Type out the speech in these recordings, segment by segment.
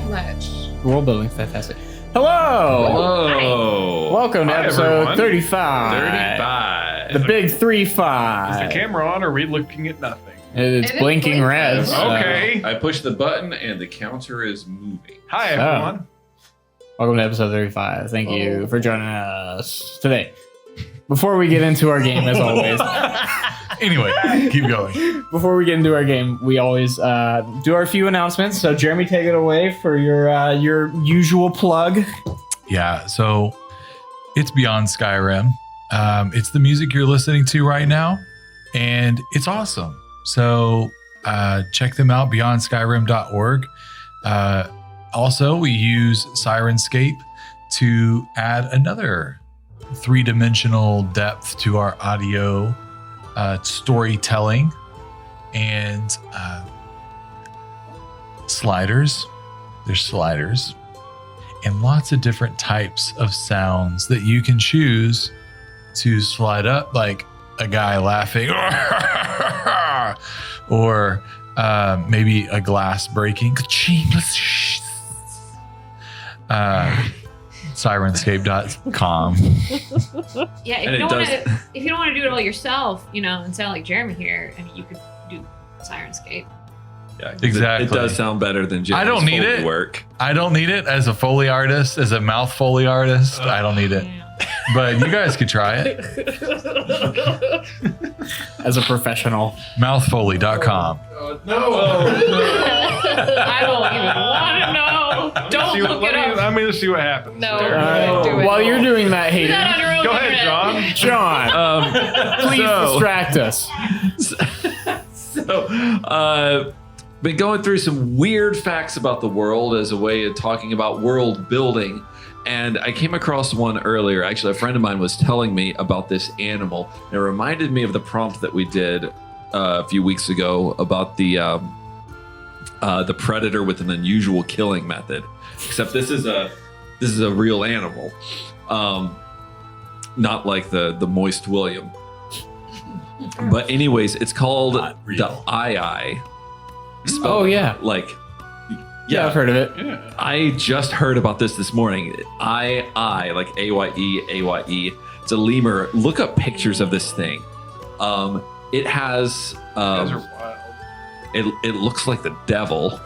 Let's. World building, fantastic. Hello! Hello. Welcome to Hi, episode everyone. 35. 35. The big Is 3-5. the camera on, or are we looking at nothing? It's It is blinking blinking. red. so- Okay. I push the button and the counter is moving. Hi, everyone. Welcome to episode 35. Thank you for joining us today. Before we get into our game, as always, Anyway, keep going. before we get into our game, we always do our few announcements. So, Jeremy, take it away for your usual plug. Yeah, so it's Beyond Skyrim. It's the music you're listening to right now, and it's awesome. So check them out, beyondskyrim.org. Also, we use Sirenscape to add another three-dimensional depth to our audio storytelling, and sliders. There's sliders and lots of different types of sounds that you can choose to slide up, like a guy laughing or maybe a glass breaking. Sirenscape.com. Yeah, And if it you, don't does- wanna, if you don't want to do it all yourself, and sound like Jeremy here, I mean, you could do Sirenscape. Yeah, 'cause Exactly. It does sound better than Jeremy's I don't need Foley it. work. I don't need it as a Foley artist, as a mouth Foley artist. I don't need it. But you guys could try it. As a professional. Mouthfoley.com. I don't even want to know. Don't look it up. I'm going to see what happens. No. there. Do it. While you're doing that, Do that on Hayden, your own Go ahead, internet. John. John, please distract us. Been going through some weird facts about the world as a way of talking about world building. And I came across one earlier. Actually, a friend of mine was telling me about this animal. It reminded me of the prompt that we did a few weeks ago about the predator with an unusual killing method. Except this is a real animal, not like the Moist William. But anyways, it's called Not real. the Eye. Oh, yeah. Like, Yeah, I've heard of it. Yeah. I just heard about this morning. Eye, like AYE. It's a lemur. Look up pictures of this thing. It has. You guys are wild. It looks like the devil.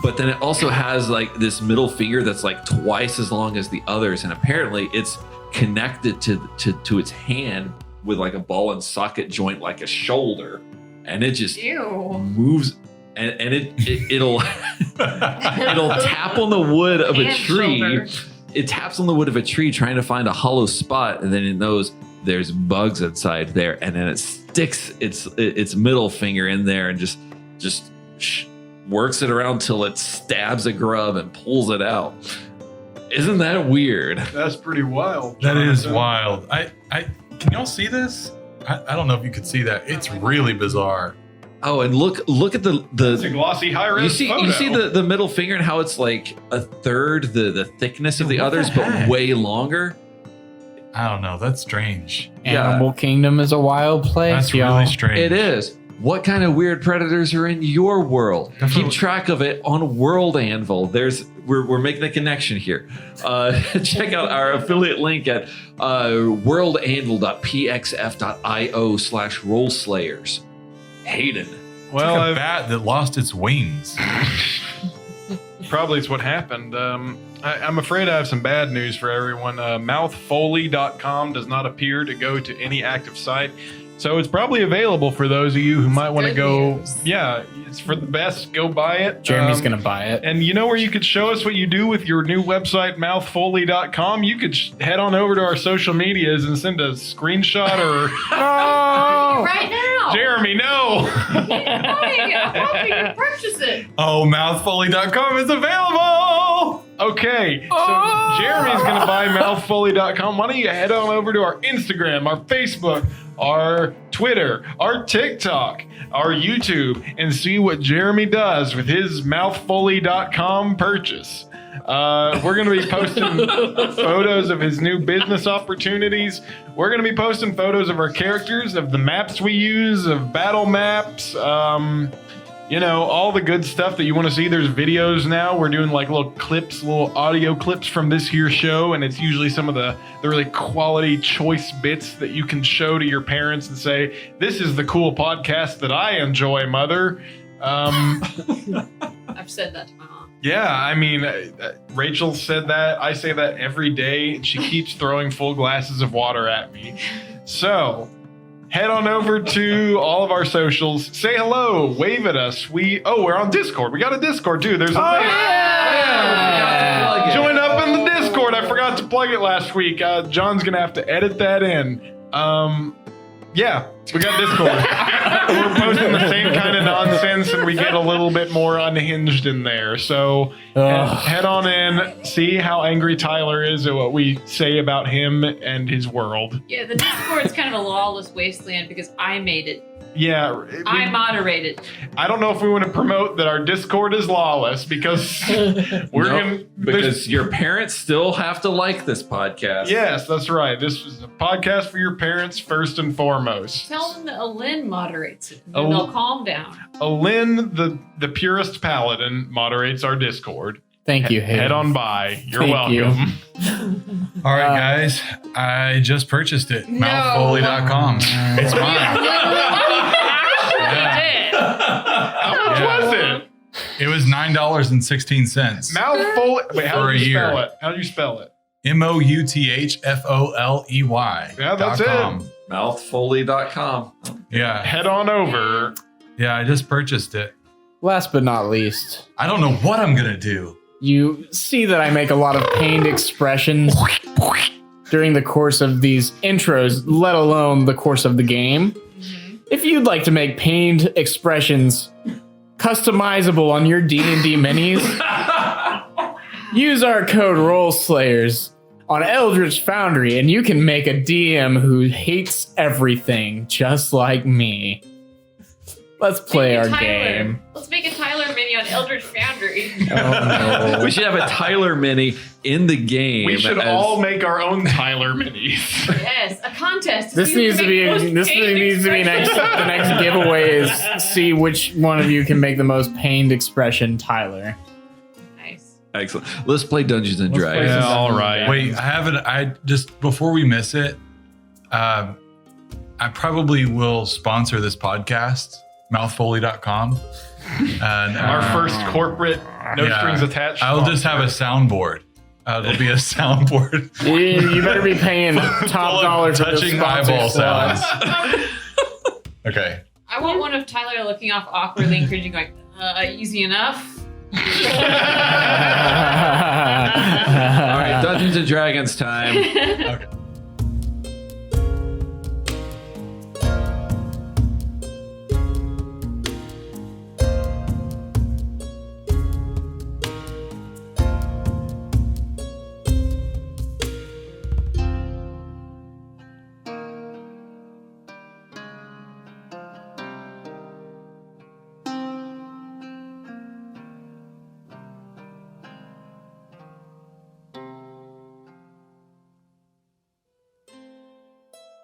But then it also has like this middle finger that's like twice as long as the others, and apparently it's connected to its hand with like a ball and socket joint, like a shoulder, and it just Ew. moves. And it'll it'll tap on the wood of a And tree. shoulder. It taps on the wood of a tree trying to find a hollow spot, and then it knows there's bugs inside there, and then it sticks its middle finger in there and just works it around till it stabs a grub and pulls it out. Isn't that weird? That's pretty wild. That is Jonathan. wild. I can y'all see this? I don't know if you could see that. It's really bizarre. Oh, and look at It's a the glossy high-res you see photo. the middle finger and how it's like a third the thickness of the What the others, but heck? way longer. I don't know. That's strange. Yeah. Animal Kingdom is a wild place, That's y'all. really strange. It is. What kind of weird predators are in your world? Definitely. Keep track of it on World Anvil. We're making a connection here. Check out our affiliate link at worldanvil.pxf.io/rollslayers. Hayden. Well, It's like a I've- bat that lost its wings. probably it's what happened. I'm afraid I have some bad news for everyone. Mouthfoley.com does not appear to go to any active site. So it's probably available for those of you who might want to Good go. news. Yeah, it's for the best. Go buy it. Jeremy's going to buy it. And you know where you could show us what you do with your new website, mouthfoley.com? You could head on over to our social medias and send a screenshot or. Right now. Jeremy, no! Buying it. I'm hoping you purchase it. Oh, mouthfoley.com is available. Okay, so Jeremy's going to buy mouthfoley.com. Why don't you head on over to our Instagram, our Facebook, our Twitter, our TikTok, our YouTube, and see what Jeremy does with his mouthfoley.com purchase. We're going to be posting photos of his new business opportunities. We're going to be posting photos of our characters, of the maps we use, of battle maps. all the good stuff that you want to see. There's videos now. We're doing like little clips, little audio clips from this here show, and it's usually some of the really quality choice bits that you can show to your parents and say, this is the cool podcast that I enjoy, mother. I've said that to my mom. Yeah, I mean, Rachel said that. I say that every day, and she keeps throwing full glasses of water at me. So, head on over to all of our socials. Say hello. Wave at us. We're on Discord. We got a Discord, too. There's a link. Yeah. Join up in the Discord. I forgot to plug it last week. John's going to have to edit that in. Yeah, we got Discord. We're posting the same kind of nonsense, and we get a little bit more unhinged in there. So head on in, see how angry Tyler is at what we say about him and his world. Yeah, the Discord's kind of a lawless wasteland because I made it. Yeah. I moderate it. I don't know if we want to promote that our Discord is lawless because because your parents still have to like this podcast. Yes, that's right. This is a podcast for your parents first and foremost. Tell them that Alin moderates it, and then they'll calm down. Alin, the purest paladin, moderates our Discord. Thank you, Hayden. Head on by. You're Thank welcome. All right, guys. I just purchased it. No. Mouthfoley.com. It's mine. How much was it? It was $9.16. Mouthful. Wait, how For do a you year. spell it? How do you spell it? MOUTHFOLEY. Yeah, that's it. Mouthfoley.com. Yeah. Head on over. Yeah, I just purchased it. Last but not least, I don't know what I'm going to do. you see that I make a lot of pained expressions during the course of these intros, let alone the course of the game. If you'd like to make pained expressions customizable on your D&D minis, use our code ROLLSLAYERS on Eldritch Foundry, and you can make a DM who hates everything, just like me. Let's play our game. Let's make a Tyler mini on Eldritch Foundry. Oh, no. We should have a Tyler mini in the game. We should all make our own Tyler minis. Yes, a contest. This needs to be the next giveaway is see which one of you can make the most pained expression, Tyler. Nice. Excellent. Let's play Dungeons and Let's play Dragons. some Yeah, all Dungeons right. and Wait, I haven't. I just before we miss it, I probably will sponsor this podcast, mouthfoley.com. And Our first corporate, no strings attached. I'll just have a soundboard. It'll be a soundboard. You better be paying top dollar for this touching sponsor eyeball slot. sounds. Okay. I want one of Tyler looking off awkwardly and cringing, going, easy enough. All right, Dungeons and Dragons time. Okay.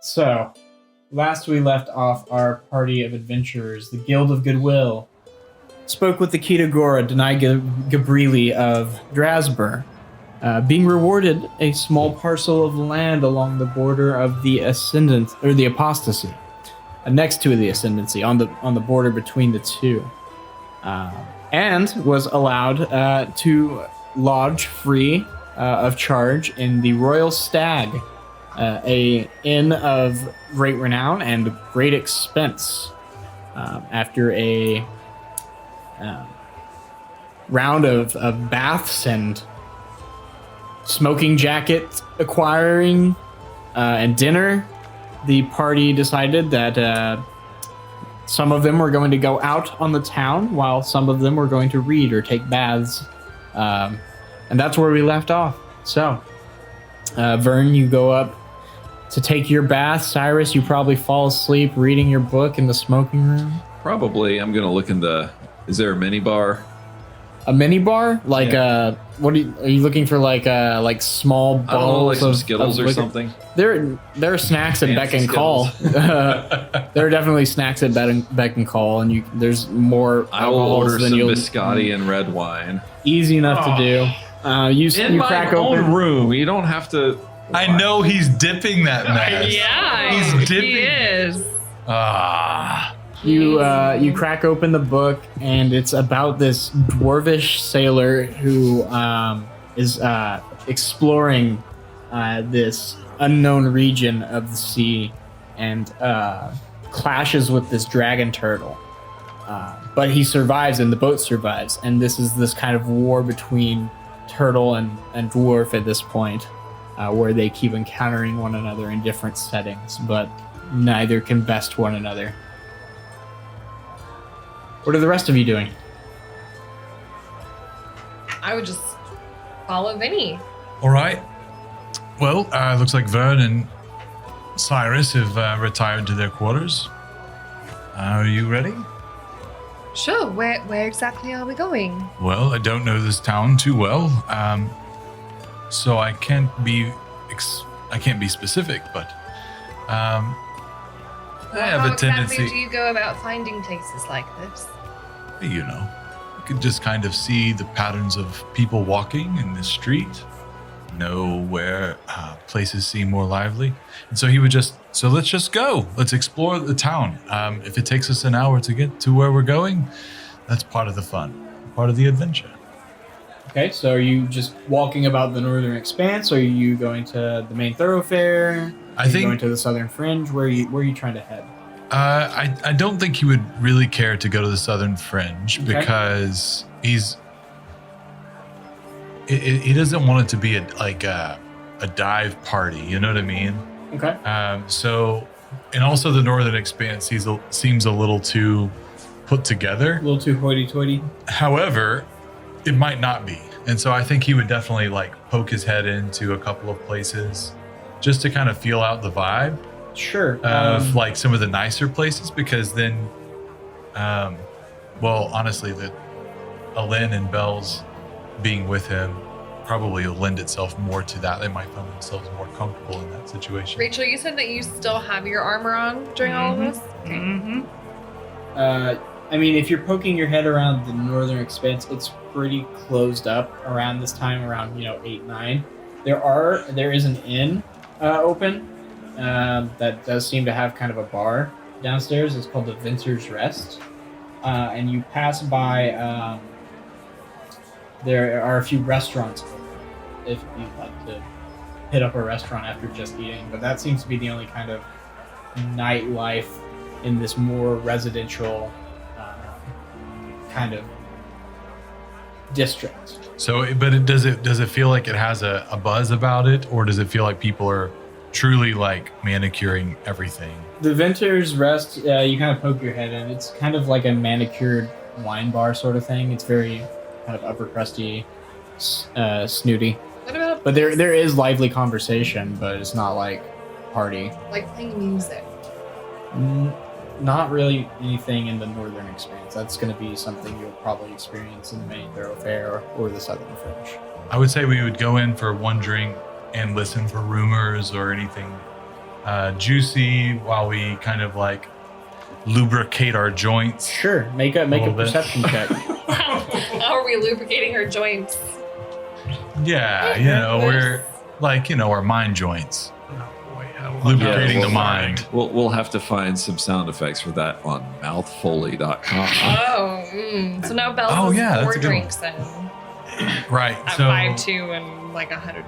So, last we left off our party of adventurers, the Guild of Goodwill, spoke with the Kitagora Denai Gabrieli of Drasburgh, being rewarded a small parcel of land along the border of the Ascendant or the Apostasy, next to the Ascendancy, on the border between the two, and was allowed to lodge free of charge in the Royal Stag, a inn of great renown and great expense. After a round of baths and smoking jacket acquiring and dinner, the party decided that some of them were going to go out on the town while some of them were going to read or take baths. And that's where we left off. So, Vern, you go up to take your bath. Cyrus, you probably fall asleep reading your book in the smoking room. Probably. I'm going to look in the... Is there a mini bar? A mini bar, like are you looking for like small I don't know, like balls some of Skittles or liquor? something. There are snacks at beck Fancy and call. There are definitely snacks at beck and call, and there's more I will alcohols order than some you'll biscotti and red wine. easy enough to do. In You my crack own open. room. You don't have to. I know he's dipping that mess. Yeah, He's dipping. he is. Ah. You crack open the book, and it's about this dwarvish sailor who is exploring this unknown region of the sea, and clashes with this dragon turtle. But he survives, and the boat survives, and this is this kind of war between turtle and dwarf at this point, where they keep encountering one another in different settings, but neither can best one another. What are the rest of you doing? I would just follow Vinny. All right. Well, looks like Vern and Cyrus have retired to their quarters. Are you ready? Sure. Where exactly are we going? Well, I don't know this town too well, so I can't be specific. But I have How a tendency. exactly do you go about finding places like this? You know, you can just kind of see the patterns of people walking in the street, know where places seem more lively. And so he would so let's just go. Let's explore the town. If it takes us an hour to get to where we're going, that's part of the fun, part of the adventure. Okay, so are you just walking about the northern expanse, or are you going to the main thoroughfare? I think going to the southern fringe. Where are you trying to head? I don't think he would really care to go to the southern fringe because he doesn't want it to be a dive party. You know what I mean? Okay. So, and also the northern expanse seems a little too put together. A little too hoity-toity. However, it might not be, and so I think he would definitely poke his head into a couple of places just to kind of feel out the vibe. Sure. Of some of the nicer places, because then, honestly, the Alin and Bells being with him probably will lend itself more to that. They might find themselves more comfortable in that situation. Rachel, you said that you still have your armor on during all of this? Okay. Mm-hmm. I mean, if you're poking your head around the northern expanse, it's pretty closed up around this time, around 8, 9. There is an inn open that does seem to have kind of a bar downstairs. It's called the Vincer's Rest, and you pass by. There are a few restaurants open if you'd like to hit up a restaurant after just eating, but that seems to be the only kind of nightlife in this more residential kind of district. So, but does it feel like it has a buzz about it, or does it feel like people are truly manicuring everything? The Vincer's Rest, you kind of poke your head in. It's kind of like a manicured wine bar sort of thing. It's very kind of upper crusty, snooty. What about But there is lively conversation, but it's not like party. playing music? Not really anything in the northern expanse. That's going to be something you'll probably experience in the main thoroughfare or the southern fringe. I would say we would go in for one drink and listen for rumors or anything juicy while we kind of lubricate our joints. Sure, make a little bit. perception check. How are we lubricating our joints? Yeah, we're our mind joints. Lubricating the mind. We'll have to find some sound effects for that on mouthfoley.com. Oh, so now Belle has 4 drinks then. Right. At so 5'2" and 100.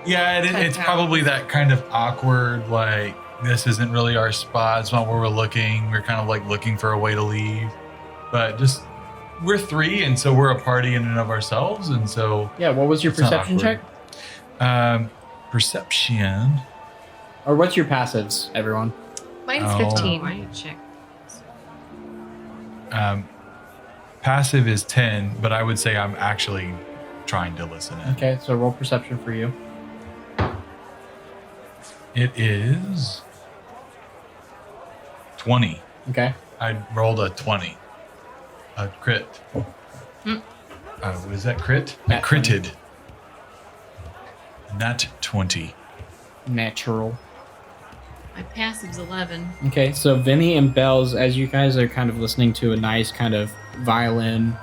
yeah, it's probably that kind of awkward, this isn't really our spot. It's not where we're looking. We're kind of looking for a way to leave. But we're 3, and so we're a party in and of ourselves. And so Yeah, what was your it's not perception check? awkward. Perception. Or what's your passives, everyone? Mine's Oh. 15. Why don't you check? Passive is 10, but I would say I'm actually trying to listen in. Okay, so roll perception for you. It is 20. Okay. I rolled a 20. A crit. what is that, crit? I Nat 20. critted. Nat 20. Natural. My passive's 11. Okay, so Vinny and Bells, as you guys are kind of listening to a nice kind of violin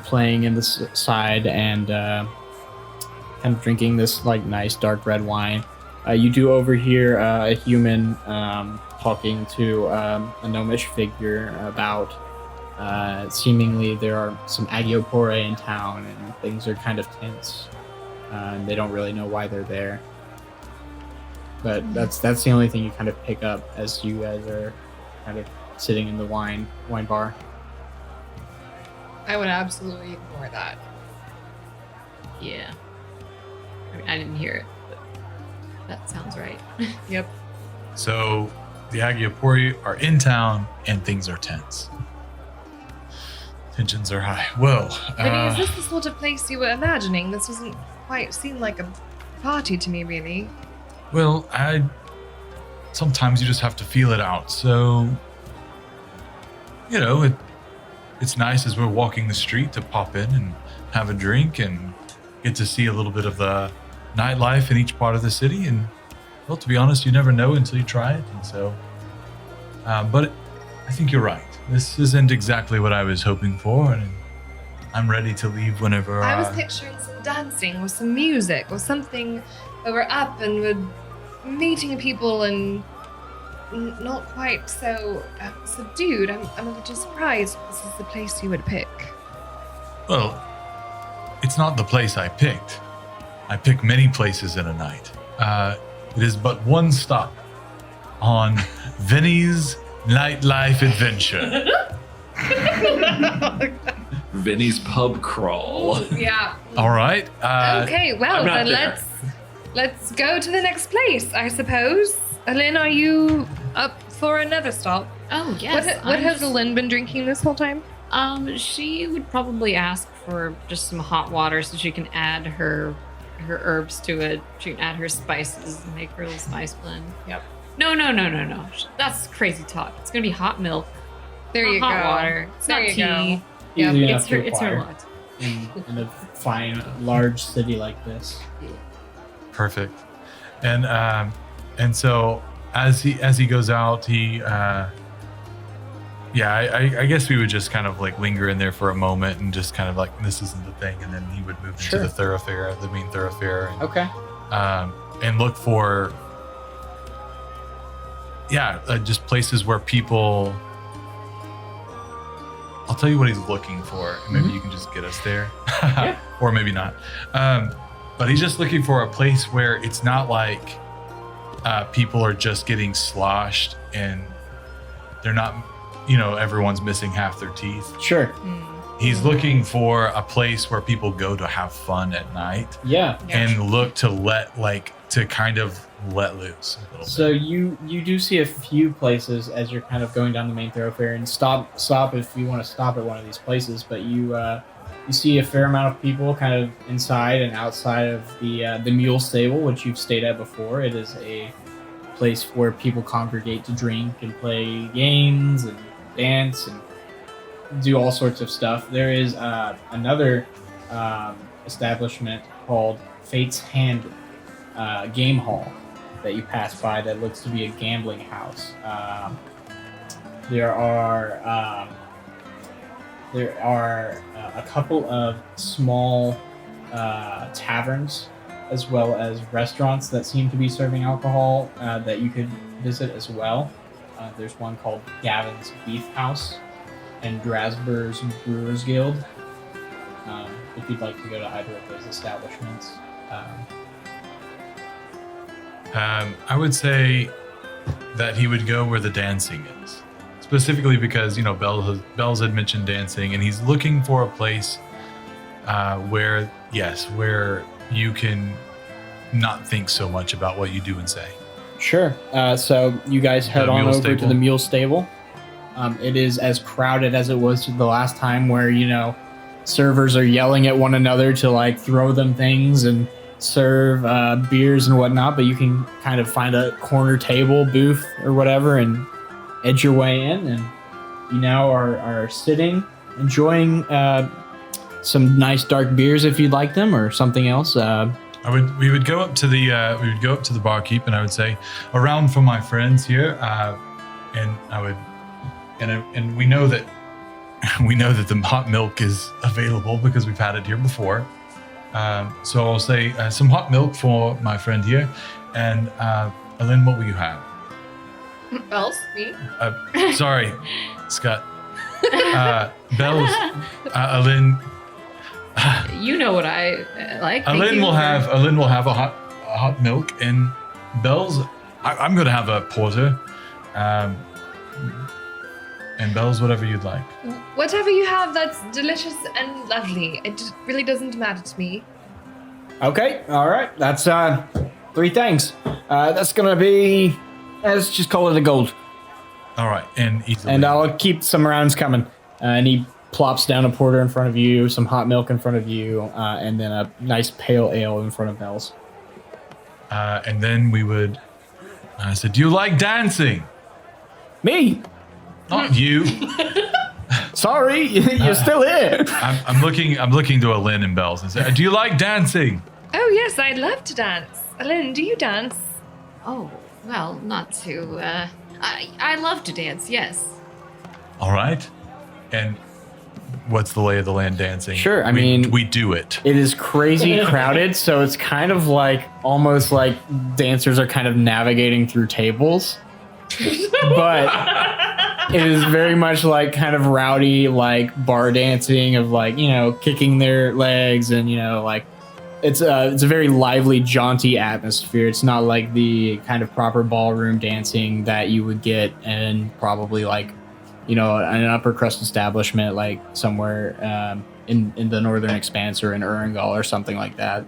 playing in the side and kind of drinking this like nice dark red wine, you do overhear a human talking to a gnomish figure about seemingly there are some Agiopore in town and things are kind of tense. And they don't really know why they're there. But that's the only thing you kind of pick up as you guys are kind of sitting in the wine bar. I would absolutely ignore that. Yeah. I mean, I didn't hear it, but that sounds right. Yep. So the Agiopori are in town and things are tense. Tensions are high. Well, Vinny, is this the sort of place you were imagining? This doesn't quite seem like a party to me, really. well, sometimes you just have to feel it out. So, it's nice as we're walking the street to pop in and have a drink and get to see a little bit of the nightlife in each part of the city. And, well, to be honest, you never know until you try it. And so, but I think you're right. This isn't exactly what I was hoping for, and I'm ready to leave whenever. I was picturing some dancing or some music or something where we're up and we're meeting people and not quite so subdued. I'm a little surprised this is the place you would pick. Well, it's not the place I picked. I pick many places in a night. It is but one stop on Vinny's nightlife adventure. Vinny's pub crawl. Yeah. All right. Okay, well I'm not then there. let's go to the next place, I suppose. Lynn, are you up for another stop? Oh, yes. What I'm has just- Lynn been drinking this whole time? She would probably ask for just some hot water so she can add her herbs to it. She can add her spices and make her little spice blend. Yep. No. That's crazy talk. It's gonna be hot milk. There you hot go. water. It's There not you tea. go. Easy enough It's to her. It's her acquire lot. in a fine, large city like this. Perfect. And so as he goes out, I guess we would just kind of like linger in there for a moment and just kind of like, this isn't the thing, and then he would move Sure. into the thoroughfare, the main thoroughfare, and, Okay. and look for just places where people. I'll tell you what he's looking for, and maybe you can just get us there, Yeah. or maybe not. But he's just looking for a place where it's not like people are just getting sloshed and they're not, everyone's missing half their teeth. Sure. He's looking for a place where people go to have fun at night Yeah. and look to kind of let loose a little So bit. you do see a few places as you're kind of going down the main thoroughfare, and stop if you want to stop at one of these places. But you see a fair amount of people kind of inside and outside of the mule stable, which you've stayed at before. It is a place where people congregate to drink and play games and dance and do all sorts of stuff. There is another establishment called Fate's Hand Game Hall that you pass by that looks to be a gambling house. There are a couple of small taverns as well as restaurants that seem to be serving alcohol that you could visit as well. There's one called Gavin's Beef House and Drasburgh's Brewers Guild. If you'd like to go to either of those establishments. I would say that he would go where the dancing is, specifically because Bells had mentioned dancing, and he's looking for a place where you can not think so much about what you do and say. Sure. So you guys head on mule over to stable? the mule stable. It is as crowded as it was the last time, where servers are yelling at one another to like throw them things and serve beers and whatnot. But you can kind of find a corner table booth or whatever and edge your way in, and you now are sitting enjoying some nice dark beers if you'd like them, or something else. We would go up to the barkeep, and I would say, around for my friends here, and we know that the hot milk is available because we've had it here before. So I'll say some hot milk for my friend here, and Alin, what will you have? Bells, me. Sorry, Scott. Bells, Alin. You know what I like. Thank Alin you will for- have a hot milk, and Bells, I'm going to have a porter, and Bells, whatever you'd like. Whatever you have that's delicious and lovely. It just really doesn't matter to me. Okay, all right. That's 3 things. That's gonna be. Let's just call it a gold. All right, and easily. And I'll keep some rounds coming. And he plops down a porter in front of you, some hot milk in front of you, and then a nice pale ale in front of Bells. And then we would. I said, "Do you like dancing?" Me? Not you. Sorry, you're still here. I'm looking to Alin and Bells and say, "Do you like dancing?" Oh yes, I'd love to dance. Alin, do you dance? Oh, well, not too. I love to dance. Yes. All right. And what's the lay of the land dancing? Sure, I mean- we do it. It is crazy crowded, so it's kind of like almost like dancers are kind of navigating through tables. But it is very much like kind of rowdy, like bar dancing of like, kicking their legs and, like it's a very lively, jaunty atmosphere. It's not like the kind of proper ballroom dancing that you would get in probably like, an upper crust establishment, like somewhere in the Northern Expanse or in Urungal or something like that.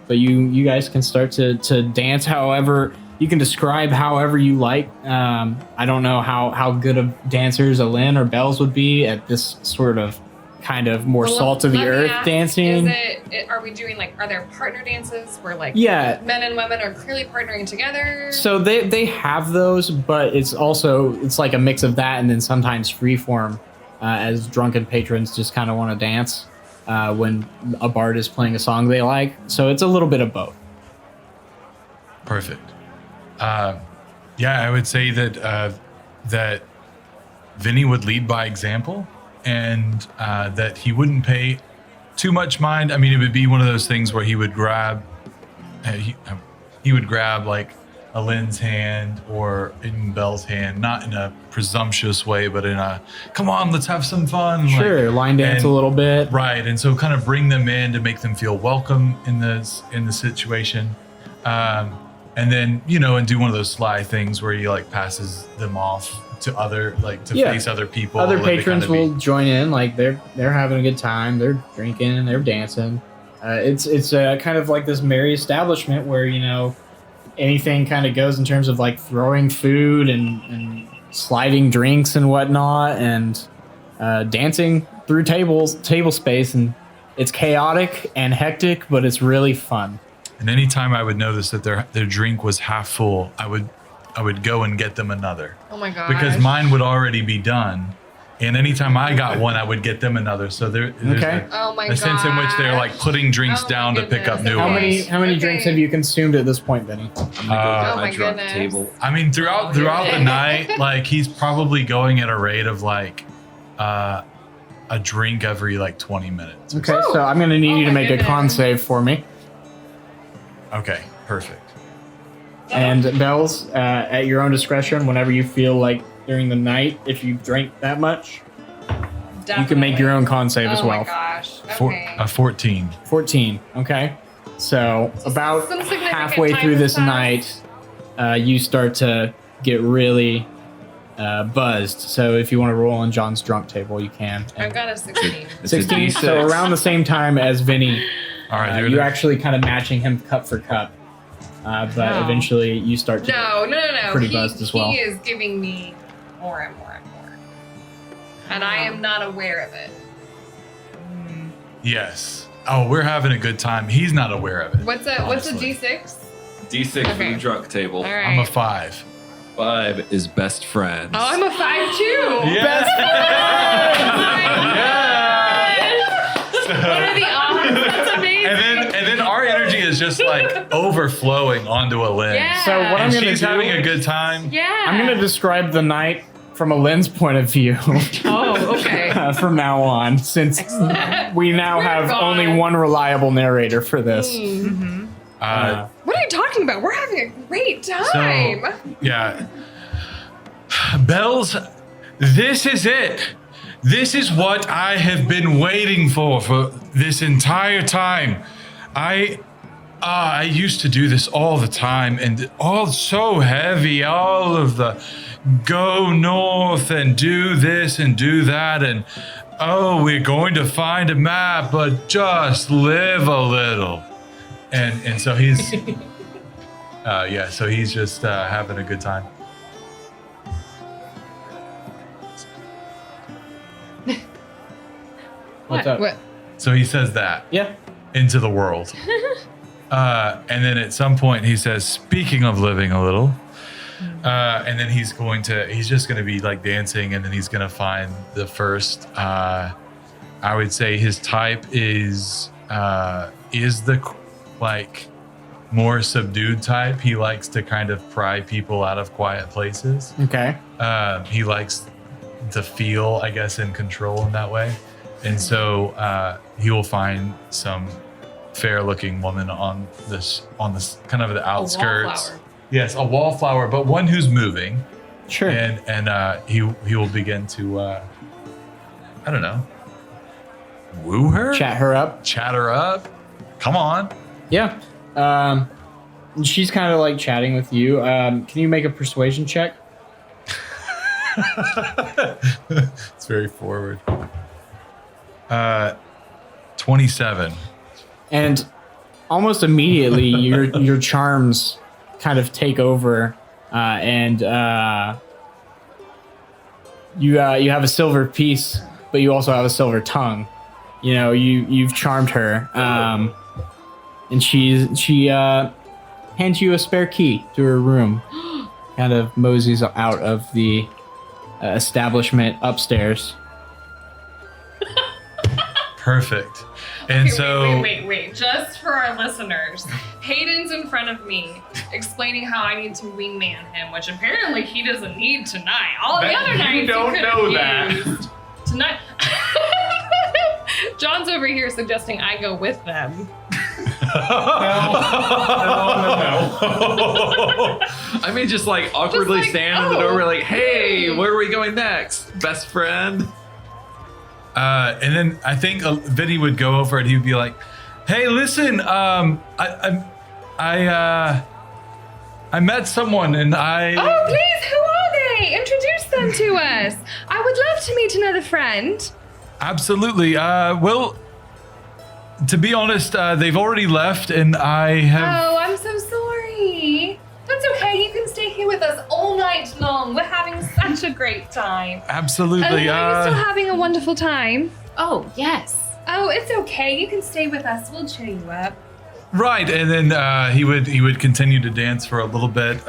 But you guys can start to dance however you can describe however you like. I don't know how good of dancers Alin or Bells would be at this sort of kind of more salt of the earth dancing. Are we doing are there partner dances where Yeah. men and women are clearly partnering together? So they have those, but it's like a mix of that and then sometimes freeform as drunken patrons just kind of want to dance when a bard is playing a song they like. So it's a little bit of both. Perfect. I would say that Vinny would lead by example, and that he wouldn't pay too much mind. I mean, it would be one of those things where he would grab, he would grab like Alin's hand or in Belle's hand, not in a presumptuous way, but in a come on, let's have some fun. Sure, line dance a little bit. Right, and so kind of bring them in to make them feel welcome in the situation. And then, and do one of those sly things where he passes them off to other, face other people. Other patrons will join in, they're having a good time, they're drinking, they're dancing. It's kind of like this merry establishment where, anything kind of goes in terms of throwing food and sliding drinks and whatnot, and dancing through table space, and it's chaotic and hectic, but it's really fun. And anytime I would notice that their drink was half full, I would go and get them another. Oh my god! Because mine would already be done, and anytime I got one, I would get them another. So there's a sense in which they're putting drinks down to pick up new How ones. many drinks have you consumed at this point, Benny? I'm gonna go to Oh my my drunk goodness. table. I mean, throughout the night, he's probably going at a rate of a drink every 20 minutes. Okay, so I'm gonna need you to make a con save for me. Okay, perfect. And Bells, at your own discretion, whenever you feel like during the night, if you drink that much, you can make your own con save as well. Oh my gosh! Okay. 14. 14. Okay. So about some significant halfway time through this has passed. night, you start to get really buzzed. So if you want to roll on John's drunk table, you can. I've got a 16. It's a 16. D6. So around the same time as Vinny, All right, you're actually kind of matching him cup for cup. But No. eventually you start to No. Pretty buzzed as well. He is giving me more and more and more, and I am not aware of it. Yes. Oh, we're having a good time. He's not aware of it. What's a honestly. D6? D6 for Okay. the drunk table. All right. I'm a 5. 5 is best friends. Oh, I'm a 5 too. Yes! are the odds? That's amazing. And then our energy is just like overflowing onto Alin. Yeah. So what I'm And going to she's do, having a good time. Yeah. I'm going to describe the night from Alin's point of view Oh, okay. from now on, since we now have only one reliable narrator for this. Mm-hmm. What are you talking about? We're having a great time. So, yeah. Bells, this is it. This is what I have been waiting for this entire time. I used to do this all the time, and all so heavy, all of the go north and do this and do that, and we're going to find a map, but just live a little. And so he's so he's just having a good time. What's up? What? So he says that Yeah. into the world. And then at some point he says, speaking of living a little, and then he's just going to be like dancing, and then he's going to find the first, I would say his type is the like more subdued type. He likes to kind of pry people out of quiet places. Okay. He likes to feel, I guess, in control in that way. And so he will find some fair-looking woman on this kind of the outskirts. wallflower. Yes, a wallflower, but one who's moving. Sure. And he will begin to I don't know, woo her, Chat her up. chat her up. Come on. Yeah. She's kind of like chatting with you. Can you make a persuasion check? It's very forward. 27. And almost immediately, your charms kind of take over, and you have a silver piece, but you also have a silver tongue. You know, you've charmed her, and she hands you a spare key to her room. Kind of moseys out of the establishment upstairs. Perfect. And so Wait. Just for our listeners, Hayden's in front of me explaining how I need to wingman him, which apparently he doesn't need tonight. All the other nights You don't he know could've that. used. Tonight. John's over here suggesting I go with them. I mean, just like awkwardly Just like, stand in the doorway, like, "Hey, where are we going next, best friend?" and then I think Vinny would go over and he would be like, "Hey, listen, I met someone and I." Oh, please, who are they? Introduce them to us. I would love to meet another friend. Absolutely. Well, to be honest, they've already left, and I have. Oh, I'm so sorry. That's okay. You can stay here with us all night long. We're having such a great time. Absolutely. Are you still having a wonderful time? Oh, yes. Oh, it's okay. You can stay with us. We'll cheer you up. Right, and then he would continue to dance for a little bit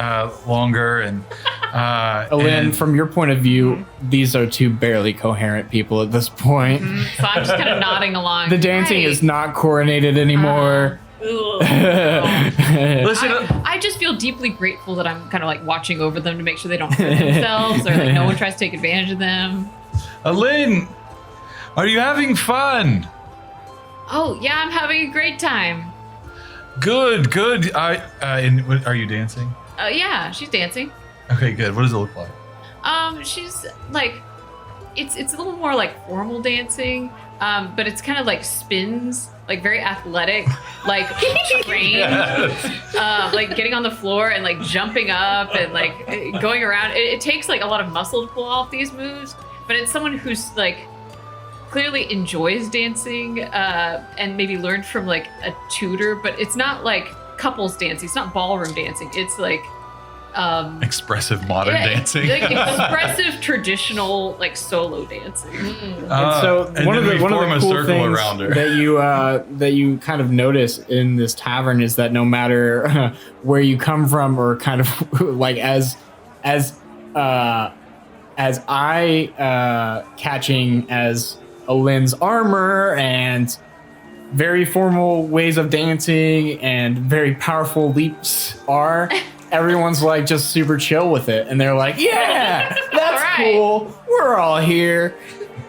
longer, and Alin, and- from your point of view, these are two barely coherent people at this point. So I'm just kind of nodding along. The dancing Right. is not coordinated anymore. Ugh. listen. I just feel deeply grateful that I'm kind of like watching over them to make sure they don't hurt themselves or like no one tries to take advantage of them. Alin, are you having fun? Oh, yeah, I'm having a great time. Good. Are you dancing? Yeah, she's dancing. Okay, good. What does it look like? She's like, it's a little more like formal dancing, but it's kind of like spins, like very athletic, like trained, like getting on the floor and like jumping up and like going around. It takes like a lot of muscle to pull off these moves, but it's someone who's like clearly enjoys dancing and maybe learned from like a tutor, but it's not like couples dancing. It's not ballroom dancing. It's like Expressive modern dancing. like expressive traditional like solo dancing. And so and one of then the we form a cool circle things around her. that you kind of notice in this tavern is that no matter where you come from or kind of like as I catching as Alin's armor and very formal ways of dancing and very powerful leaps are, everyone's like just super chill with it. And they're like, yeah, that's right. cool. We're all here.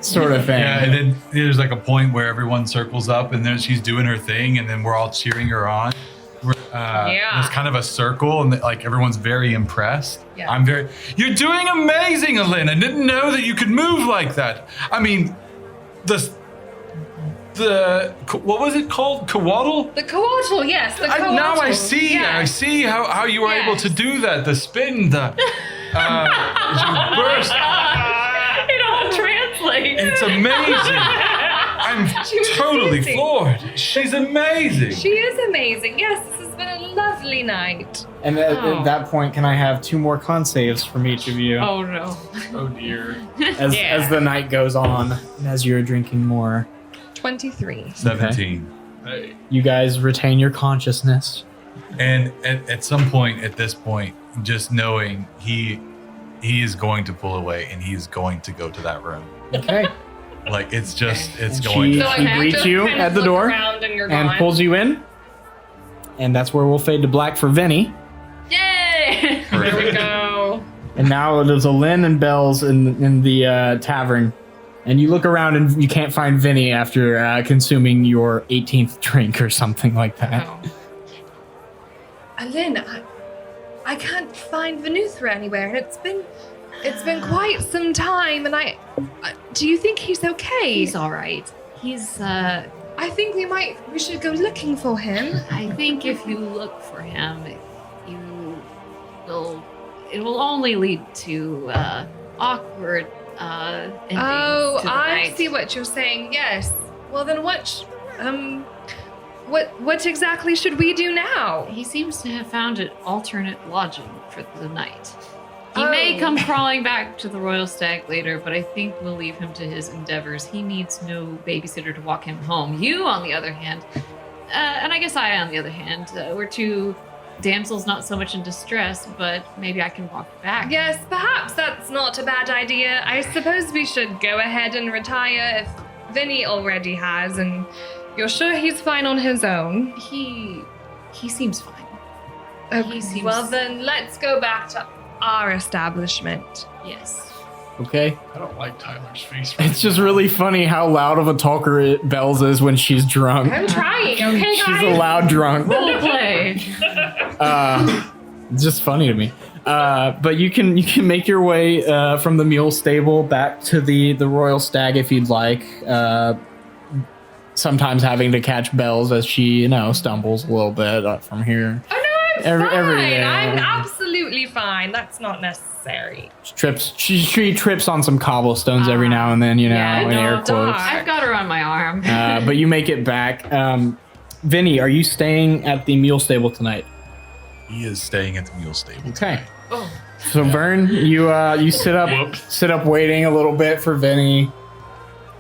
Sort of thing. Yeah, and then there's like a point where everyone circles up and then she's doing her thing and then we're all cheering her on. There's kind of a circle and like everyone's very impressed. Yeah. You're doing amazing, Alin. I didn't know that you could move like that. I mean, what was it called? Kawaddle? The coatl, yes. The coatl. Now I see. Yeah. I see how you were able to do that. The spin, you burst. It all translates. It's amazing. I'm totally amazing. floored. She's amazing. She is amazing. Yes, this has been a lovely night. And at that point, can I have 2 more con saves from each of you Oh no. Oh dear. as the night goes on and as you're drinking more? 23. 17. Hey. You guys retain your consciousness. And at some point, at this point, just knowing he is going to pull away and he's going to go to that room. Okay. Like it's And going she- to. So I He have greets to you kind at of the look door around and you're and gone. pulls you in. And that's where we'll fade to black for Vinny. Yay! There we go. And now there's a Lynn and Bells in the tavern. And you look around and you can't find Vinny after consuming your 18th drink or something like that. Oh. Alin, I can't find Venuthra anywhere, and it's been quite some time. And I do you think he's okay? He's all right. He's I think we should go looking for him. I think if you look for him, it will only lead to awkward endings Oh, to the I night. see what you're saying. Yes. Well, then what exactly should we do now? He seems to have found an alternate lodging for the night. He Oh. may come crawling back to the Royal Stag later, but I think we'll leave him to his endeavors. He needs no babysitter to walk him home. You, on the other hand, and I guess I, on the other hand, we're 2 damsels not so much in distress, but maybe I can walk back. Yes, perhaps that's not a bad idea. I suppose we should go ahead and retire if Vinny already has, and you're sure he's fine on his own. He seems fine. Okay, He seems- well then let's go back to our establishment. Yes. Okay? I don't like Tyler's face. It's just really funny how loud of a talker Bells is when she's drunk. I'm trying, okay, She's guys? a loud drunk. Role play. It's just funny to me. But you can make your way from the mule stable back to the Royal Stag if you'd like. Sometimes having to catch Bells as she, stumbles a little bit from here. Oh no, I'm Every fine. day. I'm absolutely fine. That's not necessary. She trips on some cobblestones every now and then, Yeah, in I know, air quotes. darn. I've got her on my arm. But you make it back. Vinny, are you staying at the mule stable tonight? He is staying at the mule stable. Okay. Oh. So Vern, you sit up waiting a little bit for Vinny.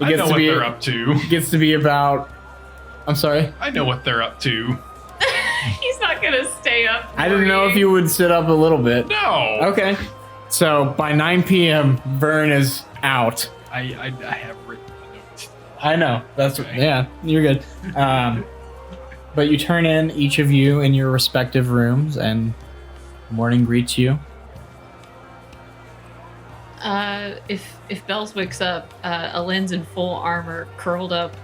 I know what they're up to. Gets to be about. I'm sorry. I know what they're up to. He's not gonna stay up. I didn't know if you would sit up a little bit. No. Okay. So by 9 p.m., Vern is out. I have written a note. I know. That's Okay. yeah. You're good. But you turn in, each of you, in your respective rooms, and morning greets you. If Bells wakes up, Alin's in full armor, curled up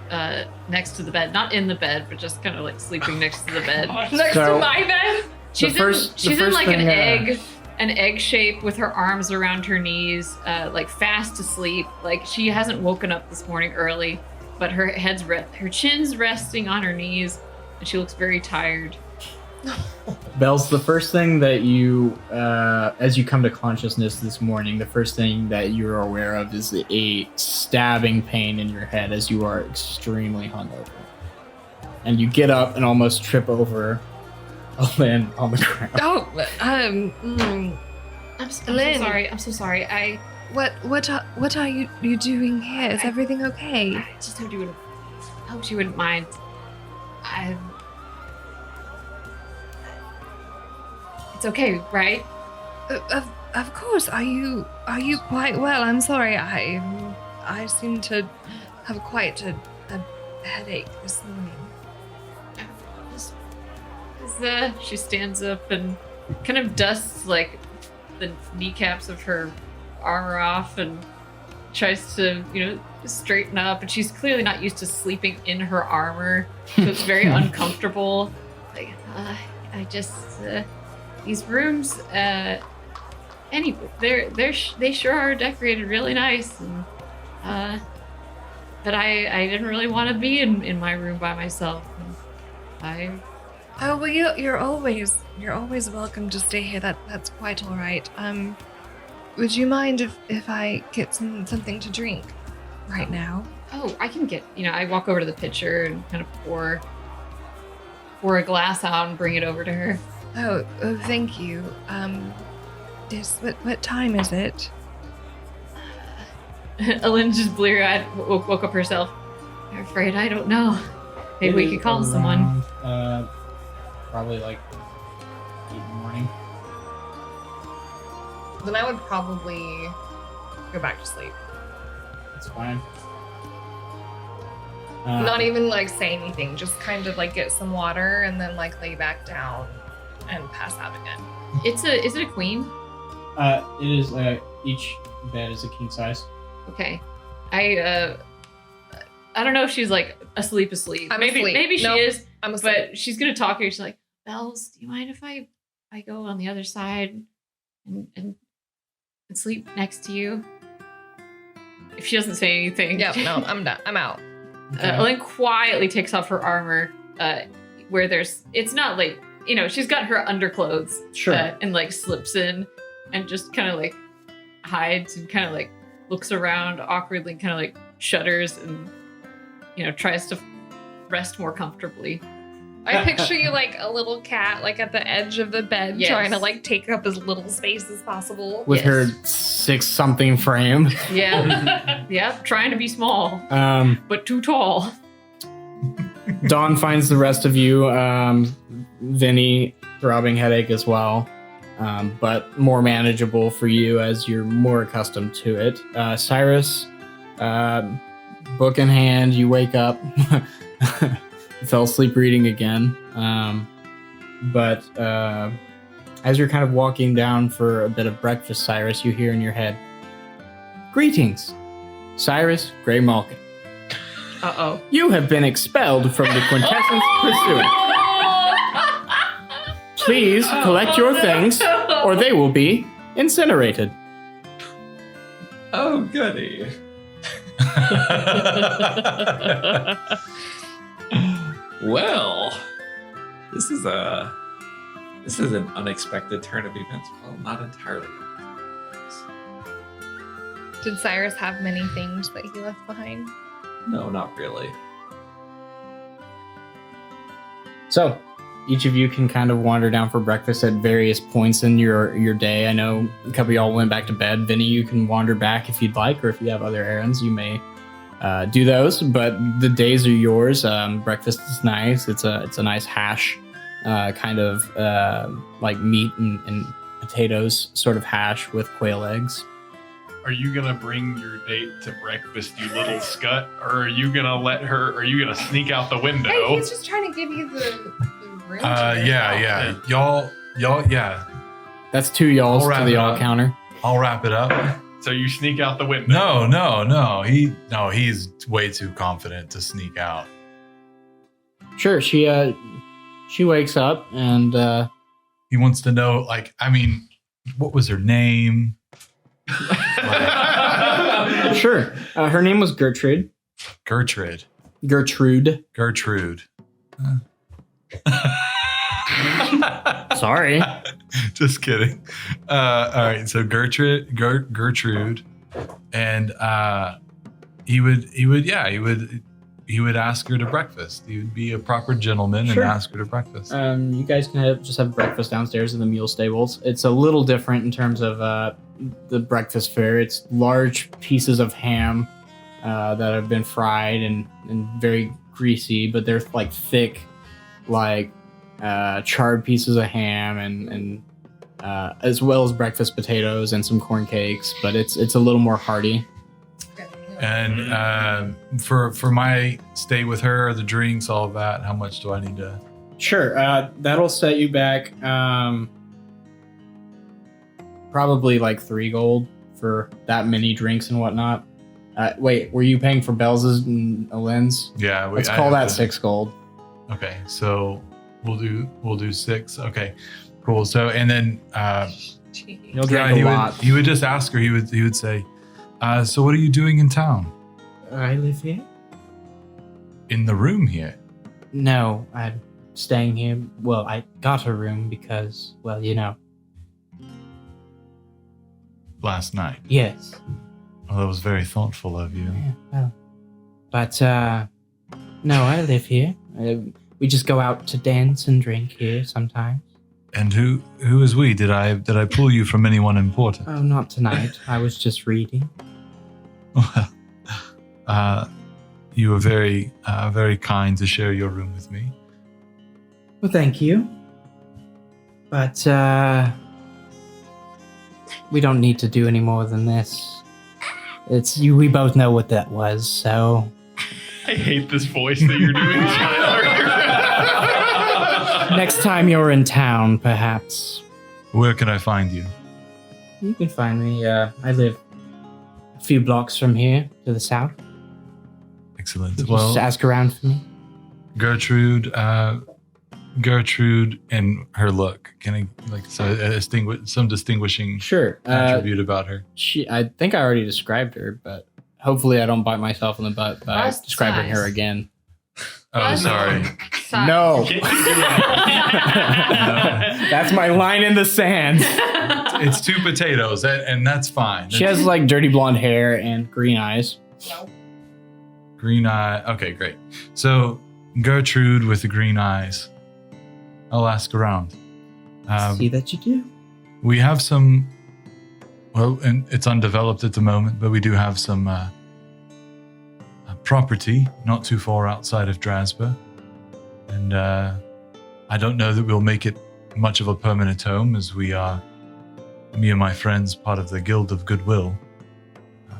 next to the bed, not in the bed, but just kind of like sleeping next to the bed. Next So- to my bed. She's first in like thing, an egg shape with her arms around her knees, like fast asleep. Like she hasn't woken up this morning early, but her her chin's resting on her knees, and she looks very tired. Bells, the first thing that you, as you come to consciousness this morning, the first thing that you're aware of is a stabbing pain in your head as you are extremely hungover. And you get up and almost trip over Lynn on the ground. Oh, I'm so Lynn. sorry. I'm so sorry. I what are you doing here? Is everything okay? I just hope you wouldn't mind. It's okay, right? Of course. Are you quite well? I'm sorry. I seem to have quite a headache this morning. She stands up and kind of dusts like the kneecaps of her armor off and tries to, straighten up. And she's clearly not used to sleeping in her armor, so it's very uncomfortable. Like, I just these rooms. Anyway, they sure are decorated really nice, and but I didn't really want to be in my room by myself. Oh well, you're always welcome to stay here. That's quite all right. Would you mind if I get something to drink right now? Oh, I can get. I walk over to the pitcher and kind of pour a glass out and bring it over to her. Oh, thank you. Yes. What time is it? Ellen just blear-eyed woke up herself. I'm afraid I don't know. Maybe we could call someone. Probably like 8 in the morning. Then I would probably go back to sleep. That's fine. Not even like say anything, just kind of like get some water and then like lay back down and pass out again. Is it a queen? It is. Each bed is a king size. Okay. I don't know if she's like asleep. Maybe she is. I'm asleep. But she's gonna talk to her. She's like, Bells, do you mind if I go on the other side and sleep next to you? If she doesn't say anything. Yep, no, I'm done. I'm out. Ellen quietly takes off her armor, where it's not like, she's got her underclothes. Sure. And like slips in and just kind of like hides and kind of like looks around awkwardly and kind of like shudders and, tries to rest more comfortably. I picture you like a little cat, like at the edge of the bed, Yes. trying to like take up as little space as possible. With Yes. her 6-something frame. Yeah. Yep. Trying to be small, but too tall. Dawn finds the rest of you. Vinny, throbbing headache as well. But more manageable for you as you're more accustomed to it. Cyrus, book in hand, you wake up. Fell asleep reading again. But as you're kind of walking down for a bit of breakfast, Cyrus, you hear in your head, "Greetings, Cyrus Grey Malkin. Uh-oh. You have been expelled from the Quintessence Pursuit. Please collect your things, or they will be incinerated." Oh, goody. Well, this is an unexpected turn of events. Well, not entirely. Did Cyrus have many things that he left behind? No, not really. So, each of you can kind of wander down for breakfast at various points in your day. I know a couple of y'all went back to bed. Vinny, you can wander back if you'd like, or if you have other errands, you may do those. But the days are yours. Breakfast is nice. It's a nice hash, kind of like meat and potatoes sort of hash with quail eggs. Are you gonna bring your date to breakfast, you little scut, or are you gonna sneak out the window? Hey, he's just trying to give you the room. Yeah. Y'all, yeah. That's 2 y'alls I'll to wrap the it y'all up. counter. I'll wrap it up. So you sneak out the window. No. He's way too confident to sneak out. Sure, she wakes up and He wants to know, what was her name? sure. Her name was Gertrude. Gertrude. Sorry. Just kidding. All right, so Gertrude, and he would ask her to breakfast. He would be a proper gentleman Sure. and ask her to breakfast. You guys can just have breakfast downstairs in the mule stables. It's a little different in terms of the breakfast fare. It's large pieces of ham that have been fried and very greasy, but they're like thick, like charred pieces of ham and as well as breakfast potatoes and some corn cakes. But it's a little more hearty. And for my stay with her, the drinks, all of that, how much do I need to? Sure. That'll set you back probably like 3 gold for that many drinks and whatnot. Wait, were you paying for Bell's and Alin's? Yeah. Let's call that 6 gold. Okay, so we'll do 6. Okay, cool. So and then You'll drink a lot. he would just ask her. He would say, "So what are you doing in town? I live here? In the room here?" No, I'm staying here. Well, I got a room because, well, you know. Last night. Yes. Well, that was very thoughtful of you. Yeah, well. But, no, I live here. We just go out to dance and drink here sometimes. And who is we? Did I pull you from anyone important? Oh, not tonight. I was just reading. You were very kind to share your room with me. Well, thank you. But, we don't need to do any more than this. We both know what that was, so... I hate this voice that you're doing, Tyler. Next time you're in town, perhaps. Where can I find you? You can find me, I live a few blocks from here to the south. Excellent. You Well, just ask around for me. Gertrude and her look. Can I some distinguishing Sure. attribute about her? I think I already described her, but hopefully I don't bite myself in the butt by Bust describing her size. again. Oh, Bust- sorry. No. Can't you do that? That's my line in the sand. It's 2 potatoes, and that's fine. She has like dirty blonde hair and green eyes. Green eye. Okay, great. So Gertrude with the green eyes. I'll ask around. See that you do. We have some. Well, and it's undeveloped at the moment, but we do have some property not too far outside of Drasburgh, and I don't know that we'll make it much of a permanent home, as we are, me and my friends, part of the Guild of Goodwill.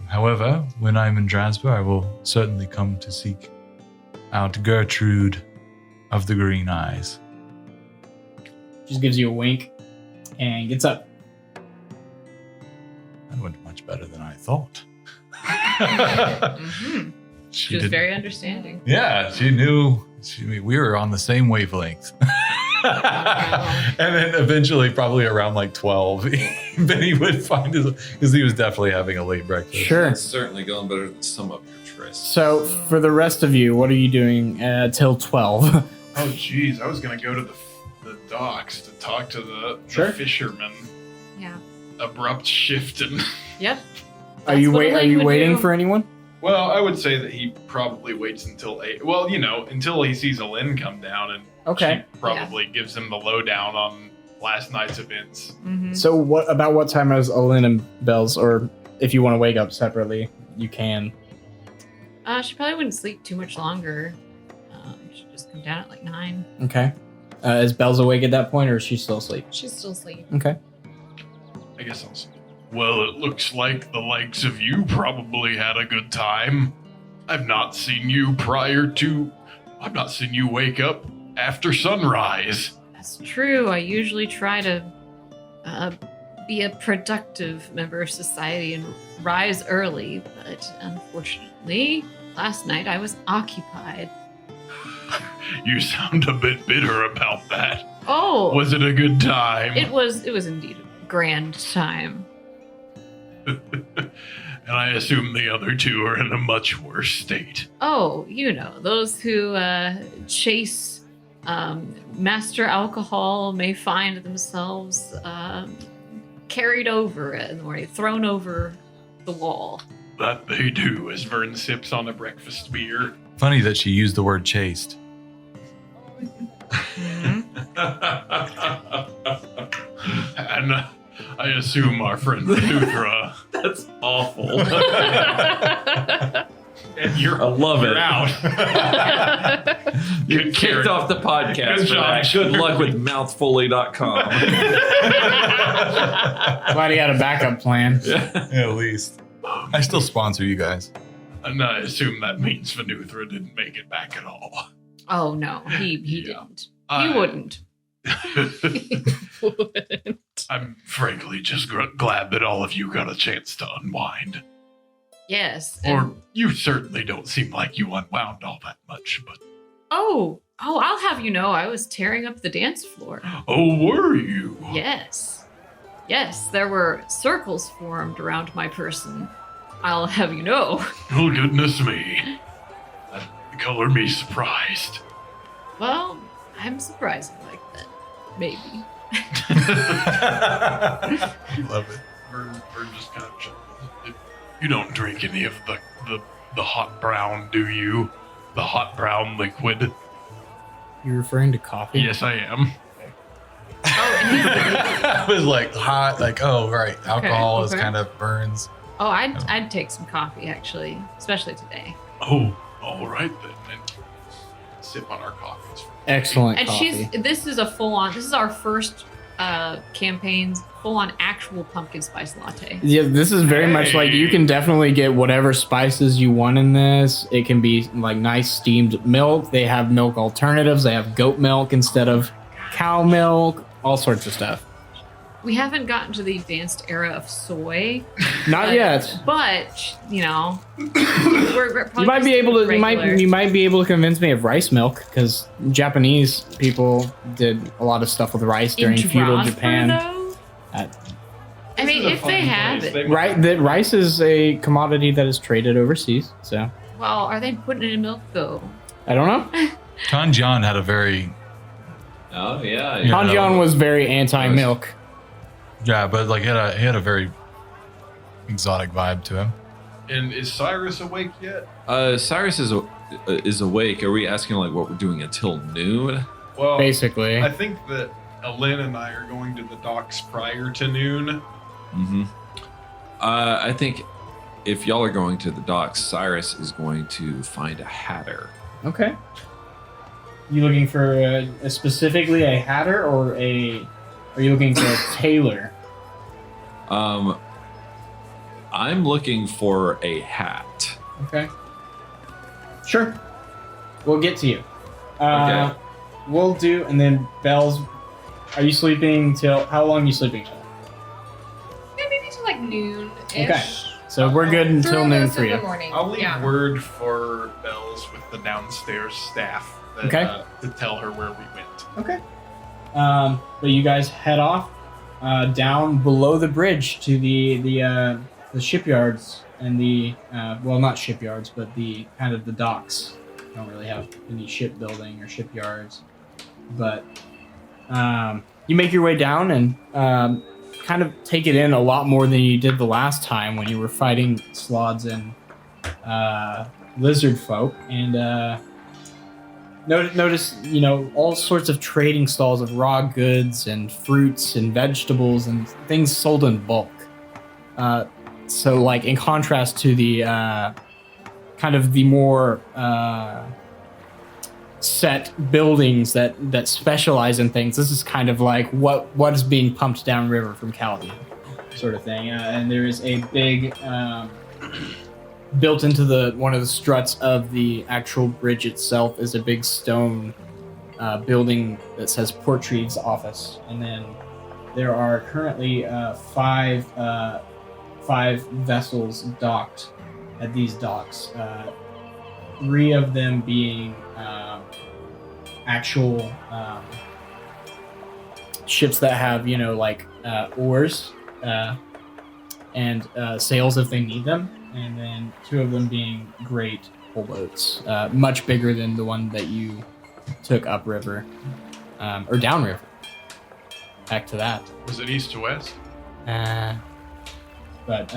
However, when I'm in Drasburgh, I will certainly come to seek out Gertrude of the Green Eyes. Just gives you a wink and gets up. That went much better than I thought. Mhm. She was did- very understanding. Yeah, she knew. We were on the same wavelength. And then eventually, probably around like 12, Benny would find his, because he was definitely having a late breakfast. Sure. It's certainly going better than some of your trysts. So for the rest of you, what are you doing till 12? Oh, jeez. I was going to go to the docks to talk to the fishermen. Yeah. Abrupt shift and... Yep. Are you what Elaine would waiting do. for anyone? Well, I would say that he probably waits until 8. Well, until he sees Alin come down, and Okay. she probably gives him the lowdown on last night's events. Mm-hmm. So what time is Olin and Bells, or if you want to wake up separately, you can. She probably wouldn't sleep too much longer. She'd just come down at like 9. Okay. Is Bells awake at that point, or is she still asleep? She's still asleep. Okay. I guess I'll say. Well, it looks like the likes of you probably had a good time. I've not seen you wake up after sunrise. That's true. I usually try to be a productive member of society and rise early, but unfortunately, last night I was occupied. You sound a bit bitter about that. Oh, Was it a good time? it was indeed a grand time. And I assume the other two are in a much worse state. Oh, those who chase master alcohol may find themselves carried over in the morning, thrown over the wall. That they do, as Vern sips on a breakfast beer. Funny that she used the word chaste. And I assume our friend Nuthra. That's awful. And you're I love you're it. out. You're Good kicked character. off the podcast. Good for that. job. Good luck with mouthfully.com. Glad he had a backup plan. At least. I still sponsor you guys. And I assume that means Venuthra didn't make it back at all. Oh no, he Yeah. didn't. He wouldn't. I'm frankly just glad that all of you got a chance to unwind. Yes. Or you certainly don't seem like you unwound all that much, but... Oh, I'll have you know, I was tearing up the dance floor. Oh, were you? Yes. Yes, there were circles formed around my person. I'll have you know. Oh, goodness me. That colored me surprised. Well, I'm surprising like that. Maybe. Love it. We're just kind of... You don't drink any of the hot brown, do you? The hot brown liquid? You're referring to coffee? Yes, I am. Oh, and he's I was like hot, like, oh, right. Alcohol is okay. kind of burns. Oh, I'd take some coffee actually, especially today. Oh, all right then. And sip on our coffees. Excellent And coffee. this is our first campaign's full-on actual pumpkin spice latte. Yeah, this is very much like you can definitely get whatever spices you want in this. It can be like nice steamed milk. They have milk alternatives. They have goat milk instead of cow milk. All sorts of stuff. We haven't gotten to the advanced era of soy. Not yet. But, you know, we're probably You might be just able to. regular. You might be able to convince me of rice milk because Japanese people did a lot of stuff with rice during In feudal Drasburgh, Japan. though? Uh, I mean, if they have it. Right, that rice is a commodity that is traded overseas. So Well, are they putting it in milk though? I don't know. Kanjian had a very, Oh yeah. Yeah. Hanjian was very anti-milk. yeah, but like he had a very exotic vibe to him. And is Cyrus awake yet? Cyrus is awake. Are we asking like what we're doing until noon? Well, Basically, I think that Alin and I are going to the docks prior to noon. Mm-hmm. I think if y'all are going to the docks, Cyrus is going to find a hatter. okay. You looking for specifically a hatter or are you looking for a tailor? I'm looking for a hat. Okay. Sure. We'll get to you. Okay. We'll do, and then Bells. Are you sleeping till? How long are you sleeping till? Yeah, maybe to like noon-ish. Okay. So we're good until Through noon most for of the you. morning. I'll leave yeah. word for Bells with the downstairs staff that, Okay. To tell her where we went. Okay. But you guys head off down below the bridge to the shipyards and the well, not shipyards, but the kind of the docks. Don't really have any shipbuilding or shipyards, but you make your way down and kind of take it in a lot more than you did the last time when you were fighting slods and lizard folk, and notice all sorts of trading stalls of raw goods and fruits and vegetables and things sold in bulk. So like in contrast to the kind of the more set buildings that specialize in things, this is kind of like what is being pumped downriver from Caladan, sort of thing. And there is a big built into one of the struts of the actual bridge itself is a big stone building that says Portreeve's office, and then there are currently five vessels docked at these docks. 3 of them being actual ships that have oars and sails if they need them, and then 2 of them being great pull boats, much bigger than the one that you took upriver or downriver. Back to that. Was it east to west? But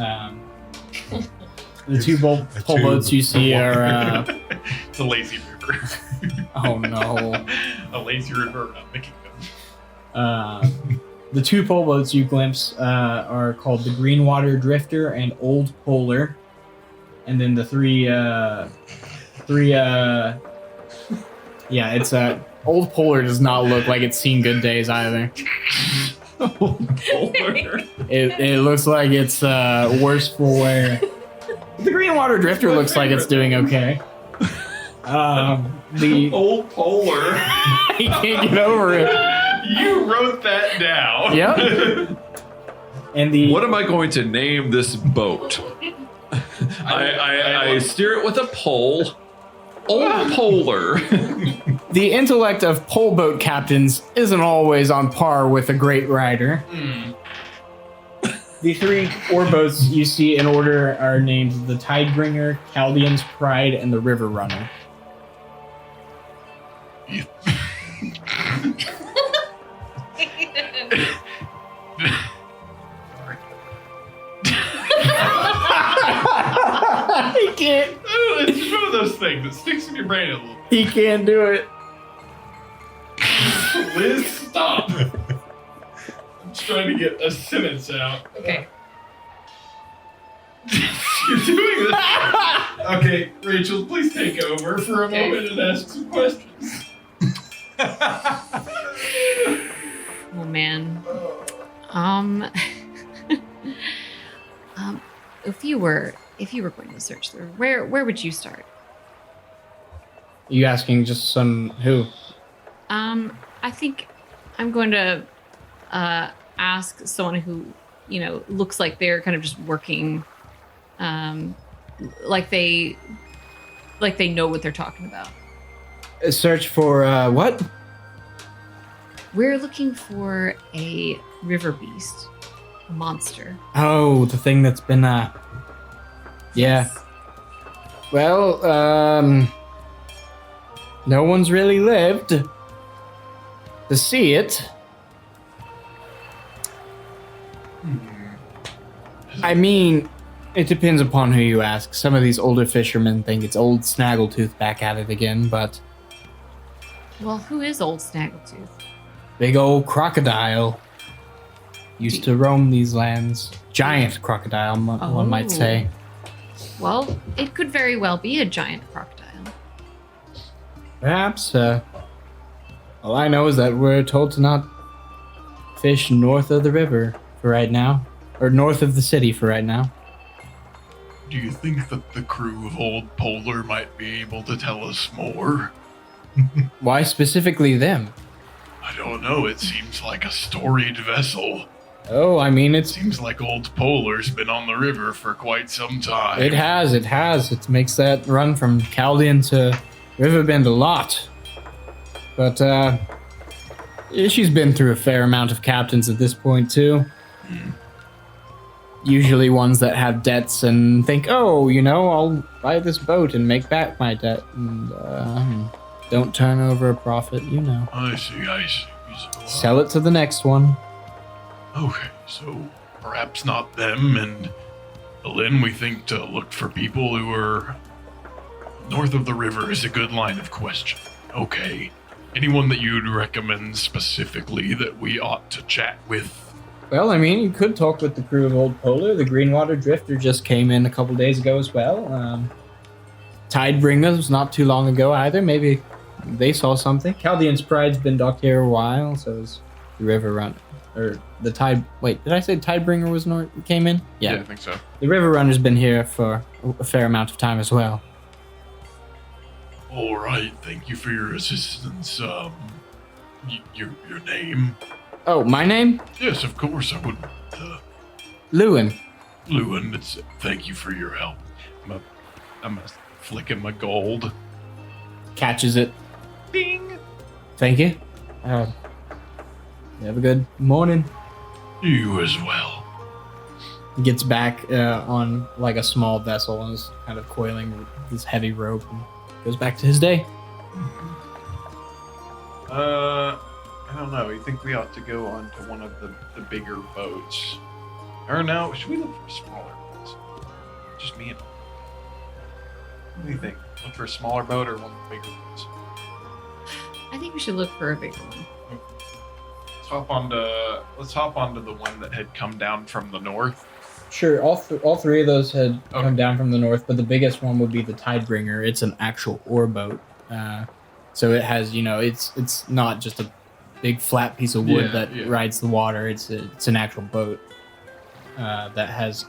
the 2 pull boats you see are It's a lazy river. oh no. A lazy river. I'm making them. The 2 pull boats you glimpse are called the Greenwater Drifter and Old Polar, and then the 3 it's Old Polar does not look like it's seen good days either. It looks like it's worse for wear. The Greenwater Drifter looks like it's doing okay. the Old Polar. he can't get over it. You wrote that down. Yep. And the What am I going to name this boat? I steer it with a pole. Old Polar. the intellect of pole boat captains isn't always on par with a great rider. The three oarboats you see in order are named the Tidebringer, Chaldean's Pride, and the River Runner. He can't. It's just one of those things that sticks in your brain a little. He can't do it. Liz, stop. I'm just trying to get a sentence out. Okay. You're doing this. Okay, Rachel, please take over for a Okay. moment and ask some questions. Oh man. If you were going to search through, where would you start? You asking just some who? I think I'm going to ask someone who, looks like they're kind of just working, like they know what they're talking about. A search for what? We're looking for a river beast, a monster. Oh, the thing that's been yeah. Yes. Well, no one's really lived to see it. I mean, it depends upon who you ask. Some of these older fishermen think it's old Snaggletooth back at it again, but Well, who is old Snaggletooth? big old crocodile used to roam these lands. Giant crocodile, one might say. Well, it could very well be a giant crocodile. Perhaps. All I know is that we're told to not fish north of the river for right now, or north of the city for right now. Do you think that the crew of Old Polar might be able to tell us more? Why specifically them? I don't know. It seems like a storied vessel. Oh, I mean, Seems like Old Polar's been on the river for quite some time. it has. It makes that run from Chaldean to Riverbend a lot. But she's been through a fair amount of captains at this point too. Usually ones that have debts and think, oh, I'll buy this boat and make back my debt, and don't turn over a profit, I see. So, Sell it to the next one. Okay, so perhaps not them, and Lynn, we think to look for people who are north of the river is a good line of question. Okay. Anyone that you'd recommend specifically that we ought to chat with? Well, I mean, you could talk with the crew of Old Polar. The Greenwater Drifter just came in a couple days ago as well. Tidebringer was not too long ago either. Maybe they saw something. Chaldean's Pride's been docked here a while, so is the River Runner. Or the Tide... Wait, did I say Tidebringer came in? I think so. The River Runner's been here for a fair amount of time as well. All right, thank you for your assistance. Your name? Oh, my name? Yes, of course. I would. Lewin. Lewin, thank you for your help. I'm flicking my gold. Catches it. Bing. Thank you. You have a good morning. You as well. Gets back on like a small vessel and is kind of coiling this heavy rope and goes back to his day. I don't know. You think we ought to go on to one of the bigger boats? Or no, should we look for smaller boats? Just me and... What do you think? Look for a smaller boat or one of the bigger boats? I think we should look for a bigger one. Let's hop onto the one that had come down from the north. Sure, all three of those had Okay. come down from the north, but the biggest one would be the Tidebringer. It's an actual oar boat. So it has, it's not just a big flat piece of wood that rides the water. It's an actual boat that has,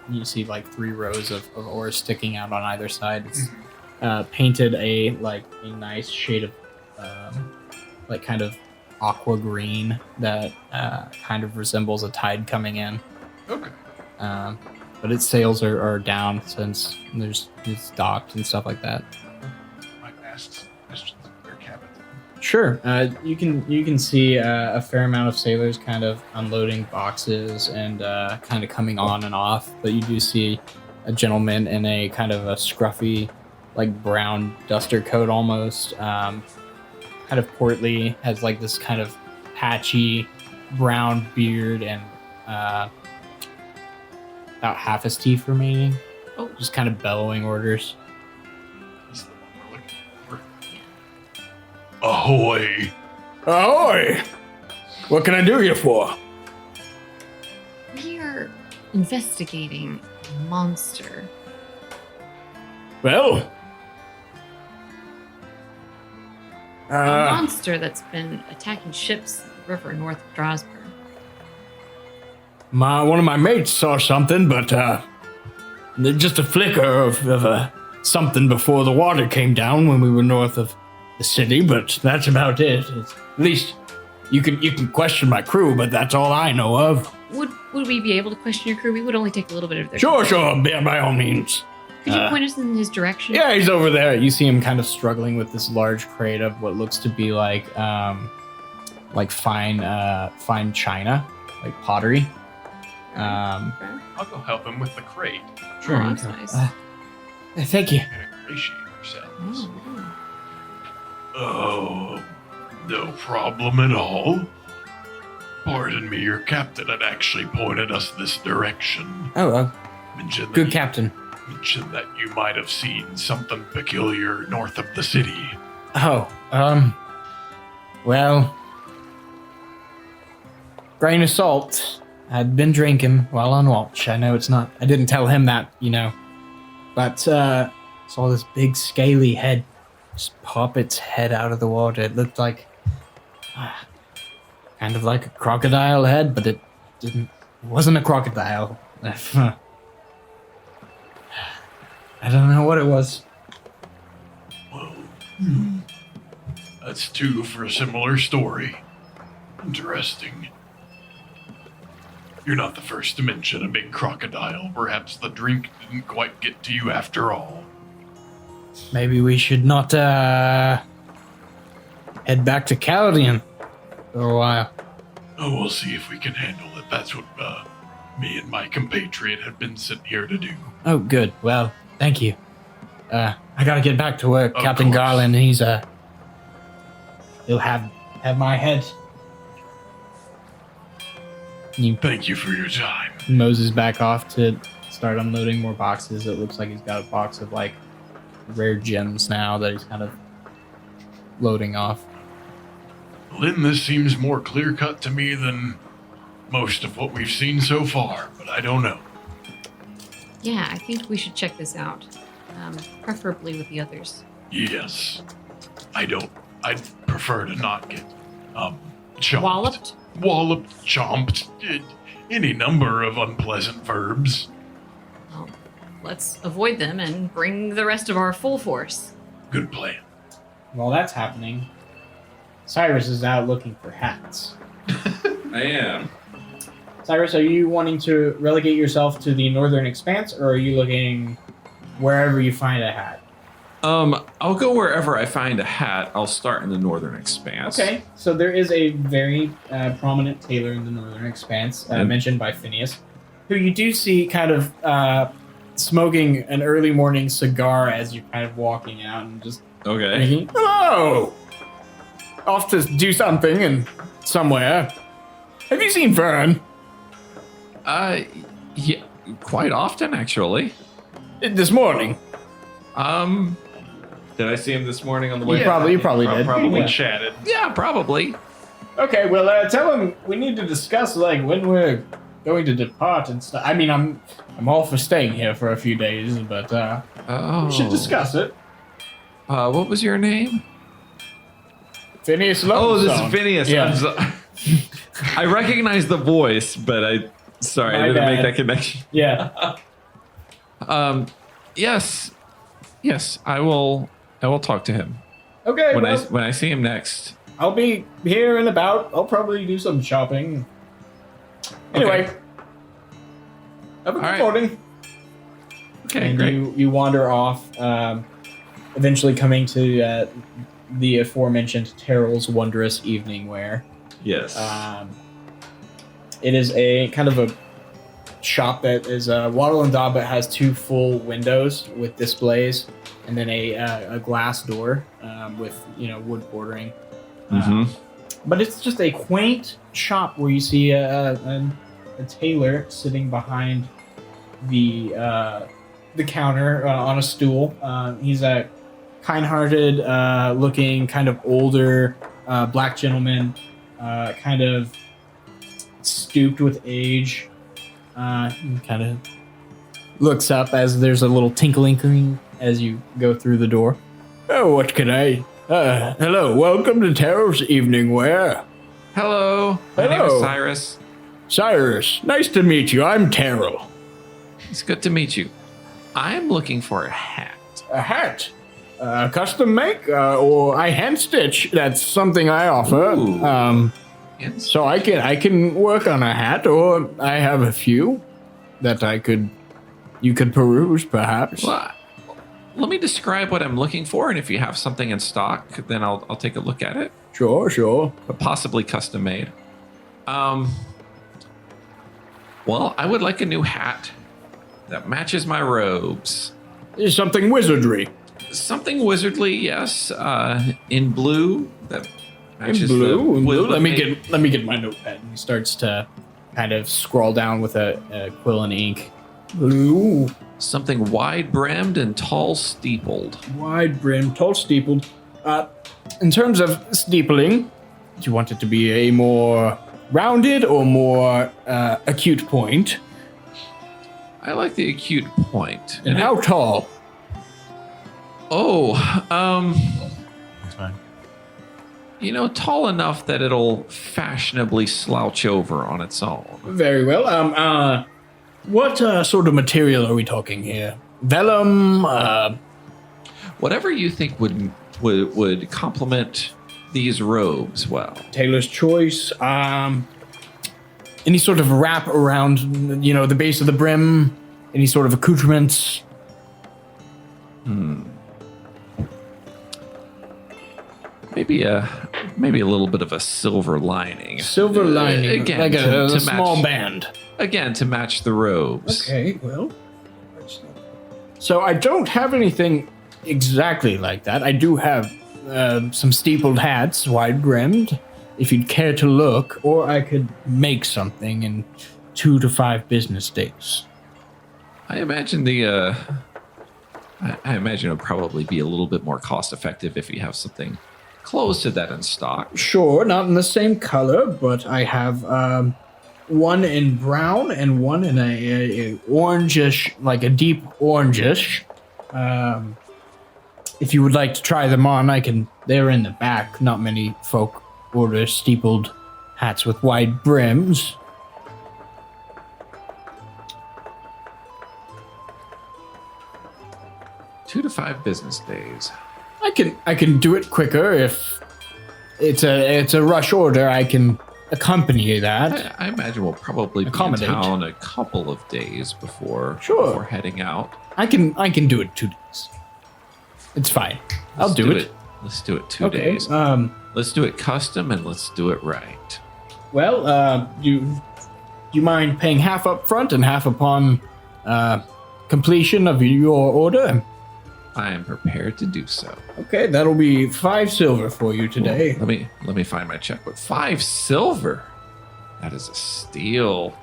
you see like 3 rows of oars sticking out on either side. It's painted a nice shade of kind of aqua green that kind of resembles a tide coming in. Okay. But its sails are down since it's docked and stuff like that. Might ask some questions of their captain. Sure. You can see a fair amount of sailors kind of unloading boxes and kind of coming on and off. But you do see a gentleman in a kind of a scruffy, like brown duster coat almost. Kind of portly, has like this kind of patchy brown beard and about half his teeth remaining. Oh. Just kind of bellowing orders. He's the one we're looking for. Ahoy! Ahoy! What can I do you for? We are investigating a monster. Well, A monster that's been attacking ships in the river north of Drasburgh. one of my mates saw something, but just a flicker of something before the water came down when we were north of the city. But that's about it. At least you can question my crew, but that's all I know of. Would we be able to question your crew? We would only take a little bit of their Sure, by all means. Could you point us in his direction? Yeah, he's over there. You see him kind of struggling with this large crate of what looks to be like fine china, like pottery. Okay. I'll go help him with the crate Oh, that's nice. Thank you. and ingratiate ourselves. Oh, no problem at all. Pardon me, your captain had actually pointed us this direction. Oh, Mentioned good that, captain. mentioned that you might have seen something peculiar north of the city. Oh, well, grain of salt. I'd been drinking while on watch. I know it's not. I didn't tell him that, but saw this big scaly head just pop its head out of the water. It looked like kind of like a crocodile head, but it wasn't a crocodile. I don't know what it was. Well, that's two for a similar story. Interesting. You're not the first to mention a big crocodile. Perhaps the drink didn't quite get to you after all. Maybe we should not head back to Caldian for a while. Oh, we'll see if we can handle it. That's what me and my compatriot have been sent here to do. Oh, good. Well, thank you. I gotta get back to work. Of Captain course. Garland, he'll have my head. He Thank you for your time. moses back off to start unloading more boxes. It looks like he's got a box of like rare gems now that he's kind of loading off. Lynn, this seems more clear-cut to me than most of what we've seen so far, but I don't know. Yeah, I think we should check this out. Preferably with the others. Yes. I'd prefer to not get, chomped. Walloped? Walloped, chomped, any number of unpleasant verbs. Well, let's avoid them and bring the rest of our full force. Good plan. While that's happening, Cyrus is out looking for hats. I am. Cyrus, are you wanting to relegate yourself to the Northern Expanse, or are you looking wherever you find a hat? I'll go wherever I find a hat. I'll start in the Northern Expanse. Okay, so there is a very prominent tailor in the Northern Expanse, mentioned by Phineas, who you do see kind of smoking an early morning cigar as you're kind of walking out and just Okay. thinking, hello! Off to do something and somewhere. Have you seen Vern? Yeah, quite often actually. This morning. Did I see him this morning on the way? You probably did. We Yeah. chatted. Yeah, probably. Okay, well, tell him we need to discuss like when we're going to depart and stuff. I mean, I'm all for staying here for a few days, but we should discuss it. What was your name? Phineas Oh, this is Lovestone. Phineas. Yeah. I'm I recognize the voice, but I My didn't make bad. that connection. Yeah. Yes. Yes, I will talk to him Okay, when I see him next. I'll be here and about. I'll probably do some shopping. Anyway, Okay. have a good All right. morning. Okay, And great. you wander off, eventually coming to the aforementioned Terrell's Wondrous Evening Wear. Yes. It is a kind of a shop that is Waddle and Daub, but has 2 full windows with displays, and then a glass door with wood bordering. Mm-hmm. But it's just a quaint shop where you see a tailor sitting behind the counter on a stool. He's a kind-hearted looking, kind of older black gentleman, kind of stooped with age. Kind of looks up as there's a little tinkling as you go through the door. Oh, what can I? Hello, welcome to Terrell's Evening Wear. Hello. My name Hello. is Cyrus. Cyrus, nice to meet you. I'm Terrell. It's good to meet you. I'm looking for a hat. A hat? Custom make? Or I hand stitch. That's something I offer. Ooh. Yes. So I can work on a hat, or I have a few that you could peruse, perhaps. Well, let me describe what I'm looking for, and if you have something in stock, then I'll take a look at it. Sure. But possibly custom made. Well, I would like a new hat that matches my robes. Is something wizardry. Something wizardly, yes. In blue that In matches blue. the with Let me get my notepad. He starts to kind of scroll down with a quill and ink. Blue, something wide brimmed and tall steepled. wide brim, tall steepled. In terms of steepling, do you want it to be a more rounded or more acute point? I like the acute point. And how tall? It's fine. Tall enough that it'll fashionably slouch over on its own. Very well. What sort of material are we talking here? Vellum? Whatever you think would complement these robes well. Tailor's choice? Any sort of wrap around, the base of the brim? Any sort of accoutrements? Maybe a little bit of a silver lining. Silver lining, again, like a to small match, band. Again, to match the robes. Okay, well. So I don't have anything exactly like that. I do have some steepled hats, wide brimmed, if you'd care to look, or I could make something in 2 to 5 business days. I imagine I imagine it'll probably be a little bit more cost effective if you have something close to that in stock. Sure, not in the same color, but I have one in brown and one in a orangish, like a deep orangish. If you would like to try them on, they're in the back. Not many folk order steepled hats with wide brims. Two to 5 business days. I can do it quicker if it's a rush order. I can accompany that. I imagine we'll probably be in Accommodate. town a couple of days before heading out. I can do it 2 days. It's fine. I'll Let's do it. Let's do it 2 Okay. days. Let's do it custom and let's do it right. Well, do you mind paying half up front and half upon completion of your order? I am prepared to do so. Okay, that'll be 5 silver for you today. Let me find my checkbook. 5 silver. That is a steal.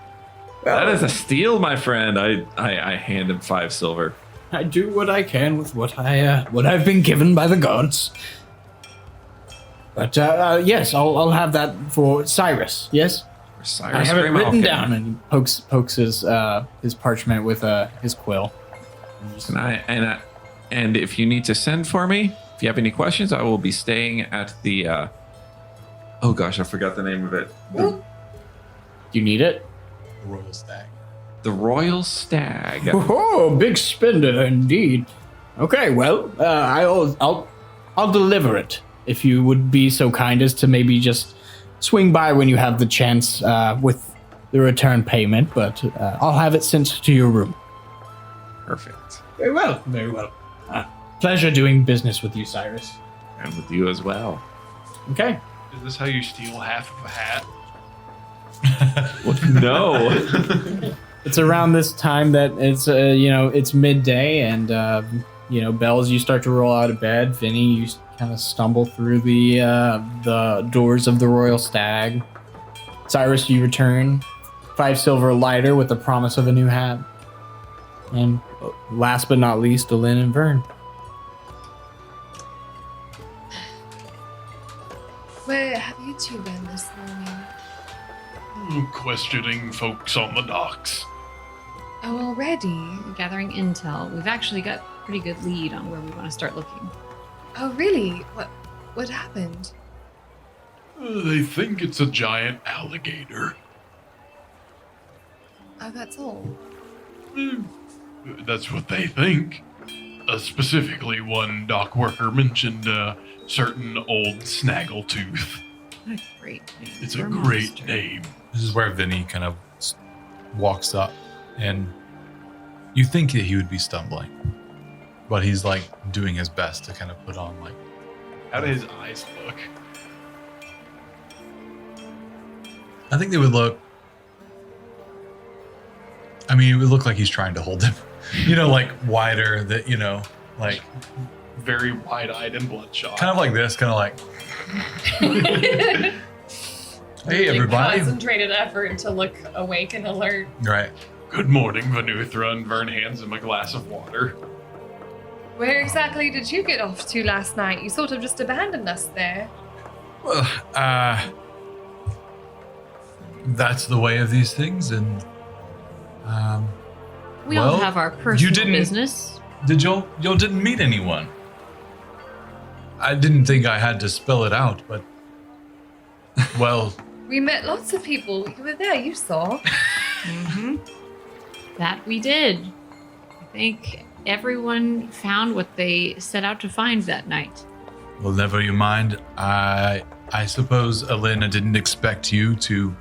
That is a steal, my friend. I hand him 5 silver. I do what I can with what I've been given by the gods. But yes, I'll have that for Cyrus. Yes, For Cyrus I have it Greymalkin. written down, and he pokes his parchment with his quill. And if you need to send for me, if you have any questions, I will be staying at the. Oh gosh, I forgot the name of it. You need it? The Royal Stag. The Royal Stag. Oh, big spender indeed. Okay, well, I'll deliver it if you would be so kind as to maybe just swing by when you have the chance with the return payment. But I'll have it sent to your room. Perfect. Very well. Very well. Pleasure doing business with you, Cyrus. And with you as well. Okay. Is this how you steal half of a hat? No. It's around this time that it's it's midday, and Bells, you start to roll out of bed. Vinny, you kind of stumble through the doors of the Royal Stag. Cyrus, you return 5 silver lighter with the promise of a new hat. And last but not least, Alin and Vern. Where have you two been this morning? Questioning folks on the docks. Oh, already? Gathering intel. We've actually got a pretty good lead on where we want to start looking. Oh, really? What happened? They think it's a giant alligator. Oh, that's all. That's what they think. Specifically, one dock worker mentioned a certain old snaggletooth. What a great name. It's for a great monster. name. This is where Vinny kind of walks up, and you think that he would be stumbling, but he's like doing his best to kind of put on like. How do his eyes look? I think they would look. I mean, it would look like he's trying to hold them, like wider. That like Very wide-eyed and bloodshot. kind of like this, kind of like. Hey, everybody! Concentrated effort to look awake and alert. Right. Good morning, Venuthra, and Vern hands him a glass of water. Where exactly did you get off to last night? You sort of just abandoned us there. Well, that's the way of these things, and We all well, have our personal didn't- business. did y'all didn't meet anyone? I didn't think I had to spell it out, but well, We met lots of people. You were there, you saw. Mm-hmm. That we did. I think everyone found what they set out to find that night. well, never you mind. I suppose Elena didn't expect you to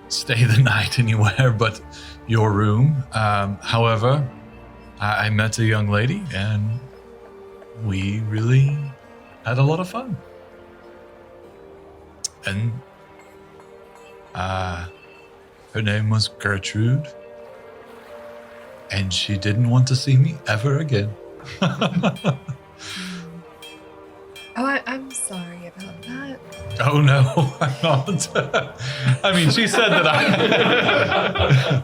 stay the night anywhere but your room. However, I met a young lady and we really had a lot of fun. And her name was Gertrude, and she didn't want to see me ever again. Oh, I'm sorry about that. Oh no, I'm not. I mean, she said that I.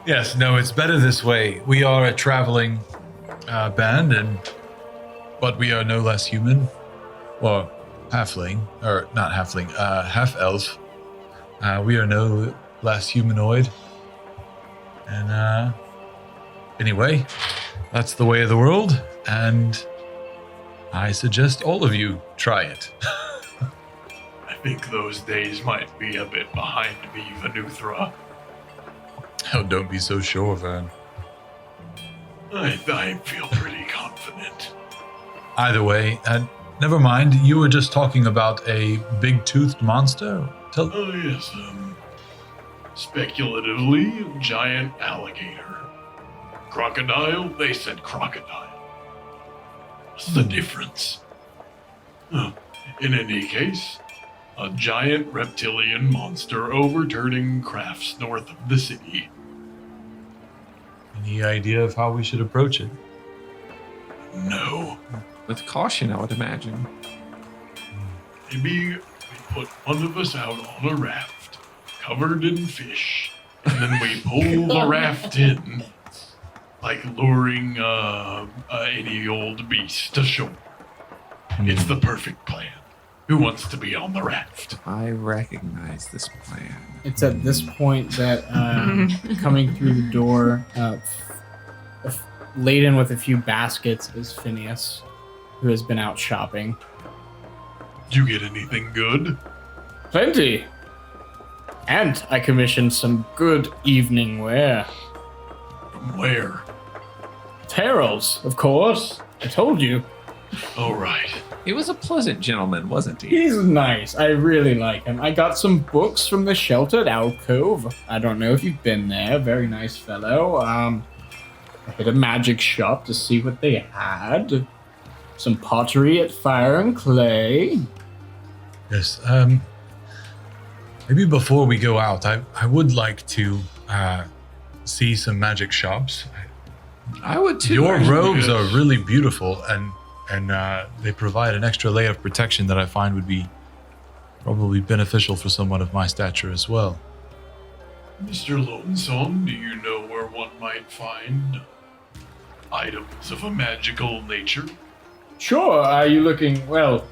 Yes, no, it's better this way. We are a traveling band, but we are no less human. Well, halfling, or not halfling, half elf. We are no less humanoid. And anyway, that's the way of the world, and I suggest all of you try it. I think those days might be a bit behind me, Venuthra. Oh, don't be so sure, Vern. I feel pretty confident. Either way, never mind. You were just talking about a big-toothed monster. Oh yes, speculatively, giant alligator. Crocodile? They said crocodile. What's the difference? In any case, a giant reptilian monster overturning crafts north of the city. Any idea of how we should approach it? No. With caution, I would imagine. Maybe we put one of us out on a raft, covered in fish, and then we pull the raft in, like luring any old beast to shore. It's the perfect plan. Who wants to be on the raft? I recognize this plan. It's at this point that coming through the door, laden with a few baskets, is Phineas, who has been out shopping. Did you get anything good? Plenty. And I commissioned some good evening wear. From where? Terrells, of course. I told you. All right. He was a pleasant gentleman, wasn't he? He's nice. I really like him. I got some books from the sheltered alcove. I don't know if you've been there. Very nice fellow. I hit a magic shop to see what they had. Some pottery at Fire and Clay. Yes. Maybe before we go out, I would like to see some magic shops. I would too. Your actually. robes are really beautiful, and they provide an extra layer of protection that I find would be probably beneficial for someone of my stature as well. Mr. Lonesome, do you know where one might find items of a magical nature? Sure, are you looking... Well,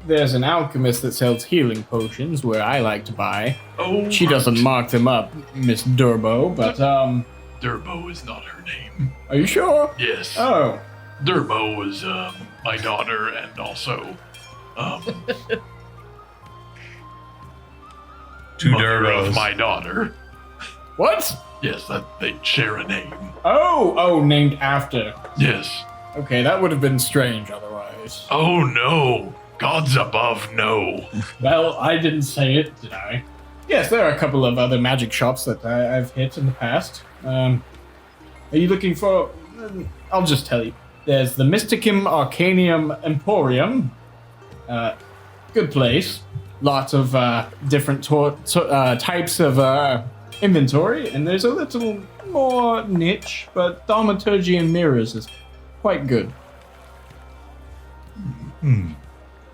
there's an alchemist that sells healing potions where I like to buy. Oh, She doesn't mark them up, Miss Durbo, but, Durbo is not her name. are you sure? Yes. Oh, Durbo was my daughter and also Two mother of Durbos. my daughter. what? Yes, that they share a name. Oh, named after. Yes. Okay, that would have been strange otherwise. Oh no. Gods above, no. Well, I didn't say it, did I? Yes, there are a couple of other magic shops that I've hit in the past. Are you looking for... I'll just tell you. There's the Mysticum Arcanium Emporium. Good place. Lots of different types of inventory. And there's a little more niche, but thaumaturgy and mirrors is quite good.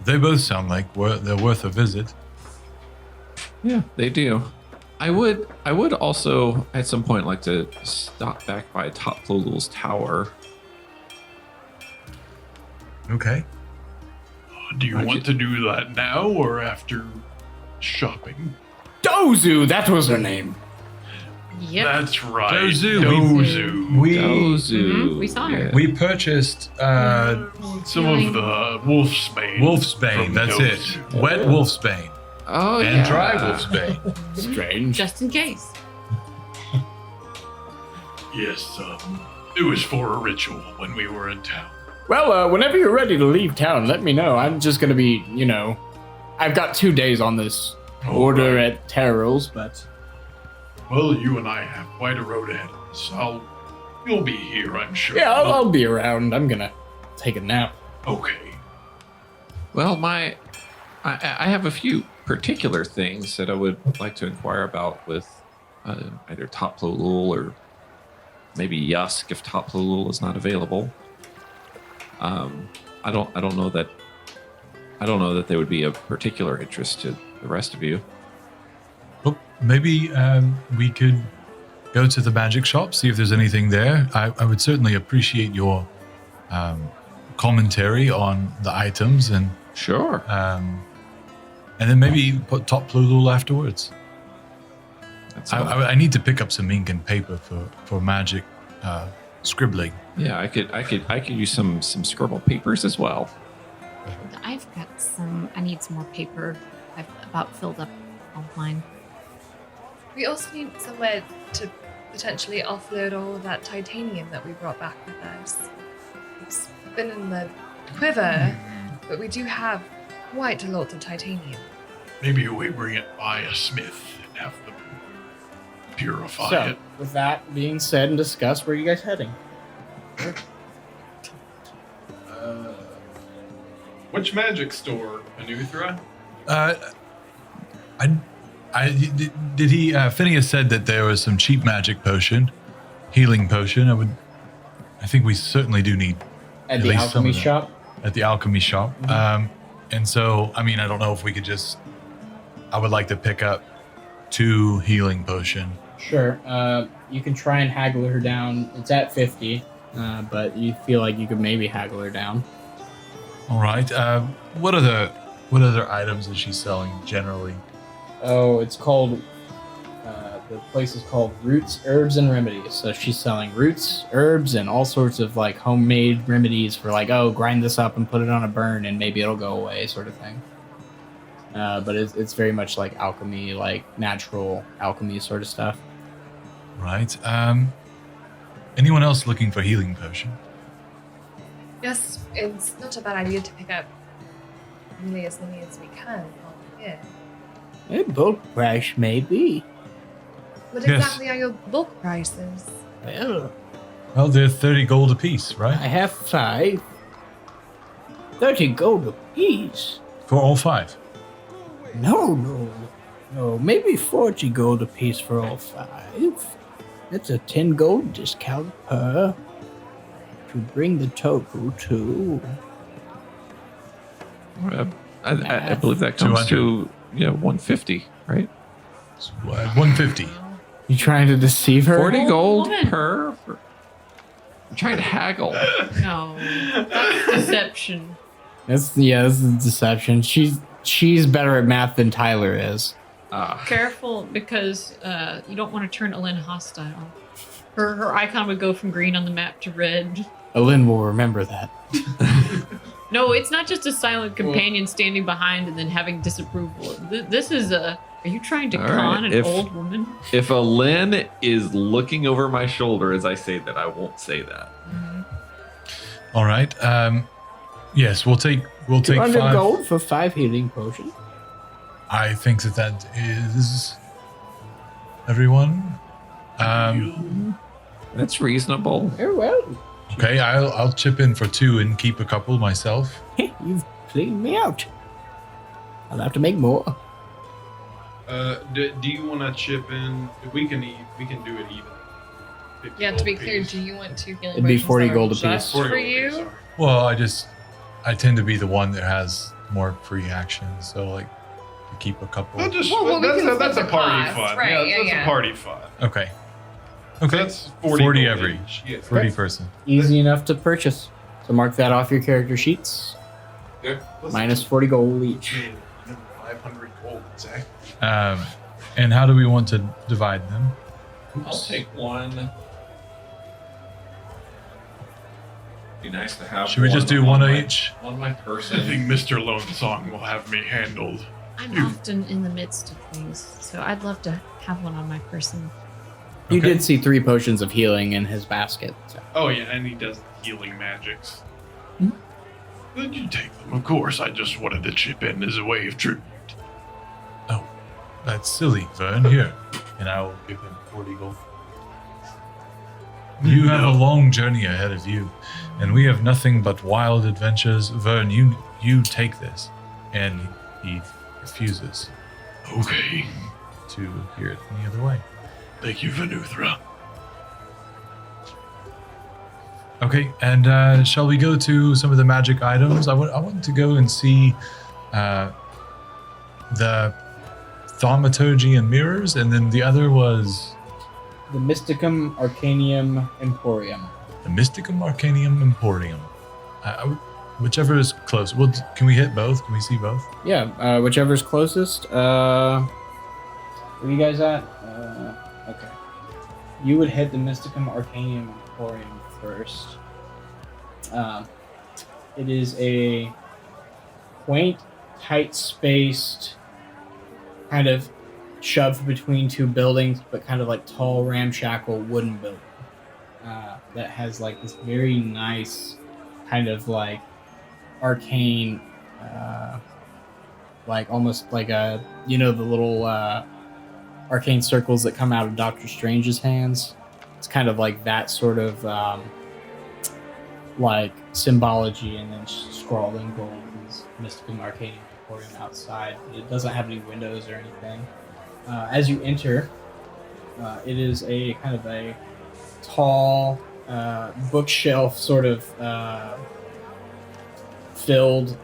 They both sound like they're worth a visit. Yeah, they do. I would also at some point like to stop back by Top Plodul's tower. Okay. Do you want to do that now or after shopping? Dozu, that was her name. Yep. That's right. Dozu. Dozu. Dozu. We saw her. Yeah. We purchased Some of the wolfsbane. wolfsbane. from That's Dozu. it. Wet wolfsbane Oh and yeah. dry wolfsbane. Strange. Just in case. Yes, it was for a ritual when we were in town. Well, whenever you're ready to leave town, let me know. I'm just gonna be, I've got 2 days on this order right. at Terrell's, but Well, you and I have quite a road ahead of us. You'll be here, I'm sure. yeah, I'll be around. I'm gonna take a nap. Okay. Well, I have a few particular things that I would like to inquire about with either Top Plodul or maybe Yusk if Top Plodul is not available. I don't know that they would be of particular interest to the rest of you. Well, maybe we could go to the magic shop, see if there's anything there. I would certainly appreciate your commentary on the items and Sure. then maybe put Top Plodul afterwards. That's I need to pick up some ink and paper for magic scribbling. yeah, I could use some scribble papers as well. I've got some. I need some more paper. I've about filled up all of mine. We also need somewhere to potentially offload all of that titanium that we brought back with us. It's been in the quiver, but we do have quite a lot of titanium. Maybe we bring it by a smith and have them purify So, it. with that being said and discussed, where are you guys heading? Which magic store, Anuthra? Did he? Phineas said that there was some cheap magic potion, healing potion. I think we certainly do need At At the least some alchemy of that. shop? at the alchemy shop. And so, I mean, I don't know if we could just. I would like to pick up 2 healing potion. Sure. You can try and haggle her down. It's at 50, but you feel like you could maybe haggle her down. All right. What other items is she selling generally? Oh, it's called. The place is called Roots, Herbs, and Remedies. So she's selling roots, herbs, and all sorts of like homemade remedies for like, oh, grind this up and put it on a burn and maybe it'll go away, sort of thing. But it's very much like alchemy, like natural alchemy sort of stuff. Right. Anyone else looking for healing potion? Yes, it's not a bad idea to pick up really as many as we can while we're here. A bulk price, maybe. What Yes. exactly are your bulk prices? Well, They're 30 gold apiece, I right? have 5. 30 gold apiece. For all 5. No. Maybe 40 gold apiece for all 5. That's a 10 gold discount per. To bring the total to. I believe that comes 200. to 150, right? So, 150. You trying to deceive her? 40 gold woman. per. I'm trying to haggle. No, that's deception. This is deception. She's better at math than Tyler is. Careful, because you don't want to turn Ellen hostile. Her icon would go from green on the map to red. Alin will remember that. No, it's not just a silent companion standing behind and then having disapproval. This is a. Are you trying to All con right, an old woman? If a Lynn is looking over my shoulder as I say that, I won't say that. All right. Yes, we'll take 200 5. gold for 5 healing potions. I think that is everyone. That's reasonable. Very well. Okay, I'll chip in for 2 and keep a couple myself. You've cleaned me out. I'll have to make more. Do you want to chip in? We can do it even. 50 Yeah, to gold be clear, apiece. do you want to healing It'd be potions 40 that are gold just apiece. 40 for gold apiece, you? sorry. Well, I tend to be the one that has more free actions, so like to keep a couple. We'll just, Well, we can that's a split the party cost, fun. right, That's yeah. a party fun. Okay. So Okay. that's 40 gold every. each. Yeah. 40 person. Easy enough to purchase. So mark that off your character sheets. Good. Minus 40 gold each. 500 gold, exactly. And how do we want to divide them? I'll take one. Be nice to have. Should we just do one each? On my I person. think Mr. Lone Song will have me handled. I'm often in the midst of things, so I'd love to have one on my person. You Okay. did see 3 potions of healing in his basket. So. Oh yeah, and he does healing magics. Then you take them. Of course, I just wanted to chip in as a way of tribute. Oh, that's silly, Vern. Here. And I will give him 40 gold. You have a long journey ahead of you, and we have nothing but wild adventures. Vern, you take this. And he refuses Okay. to hear it any other way. Thank you, Venuthra. Okay, and shall we go to some of the magic items? I want to go and see the thaumaturgy and mirrors, and then the other was The Mysticum Arcanium Emporium. the Mysticum Arcanium Emporium. Whichever is close. Well, can we hit both? Can we see both? Yeah, whichever's closest. Where you guys at? Okay. You would hit the Mysticum Arcanium Emporium first. It is a quaint, tight-spaced, kind of shoved between 2 buildings, but kind of like tall, ramshackle wooden building that has like this very nice kind of like arcane, like almost like a, the little arcane circles that come out of Doctor Strange's hands. It's kind of like that sort of like symbology, and then scrawled in gold is Mysticum Arcanium Emporium outside. It doesn't have any windows or anything. As you enter, it is a kind of a tall bookshelf sort of filled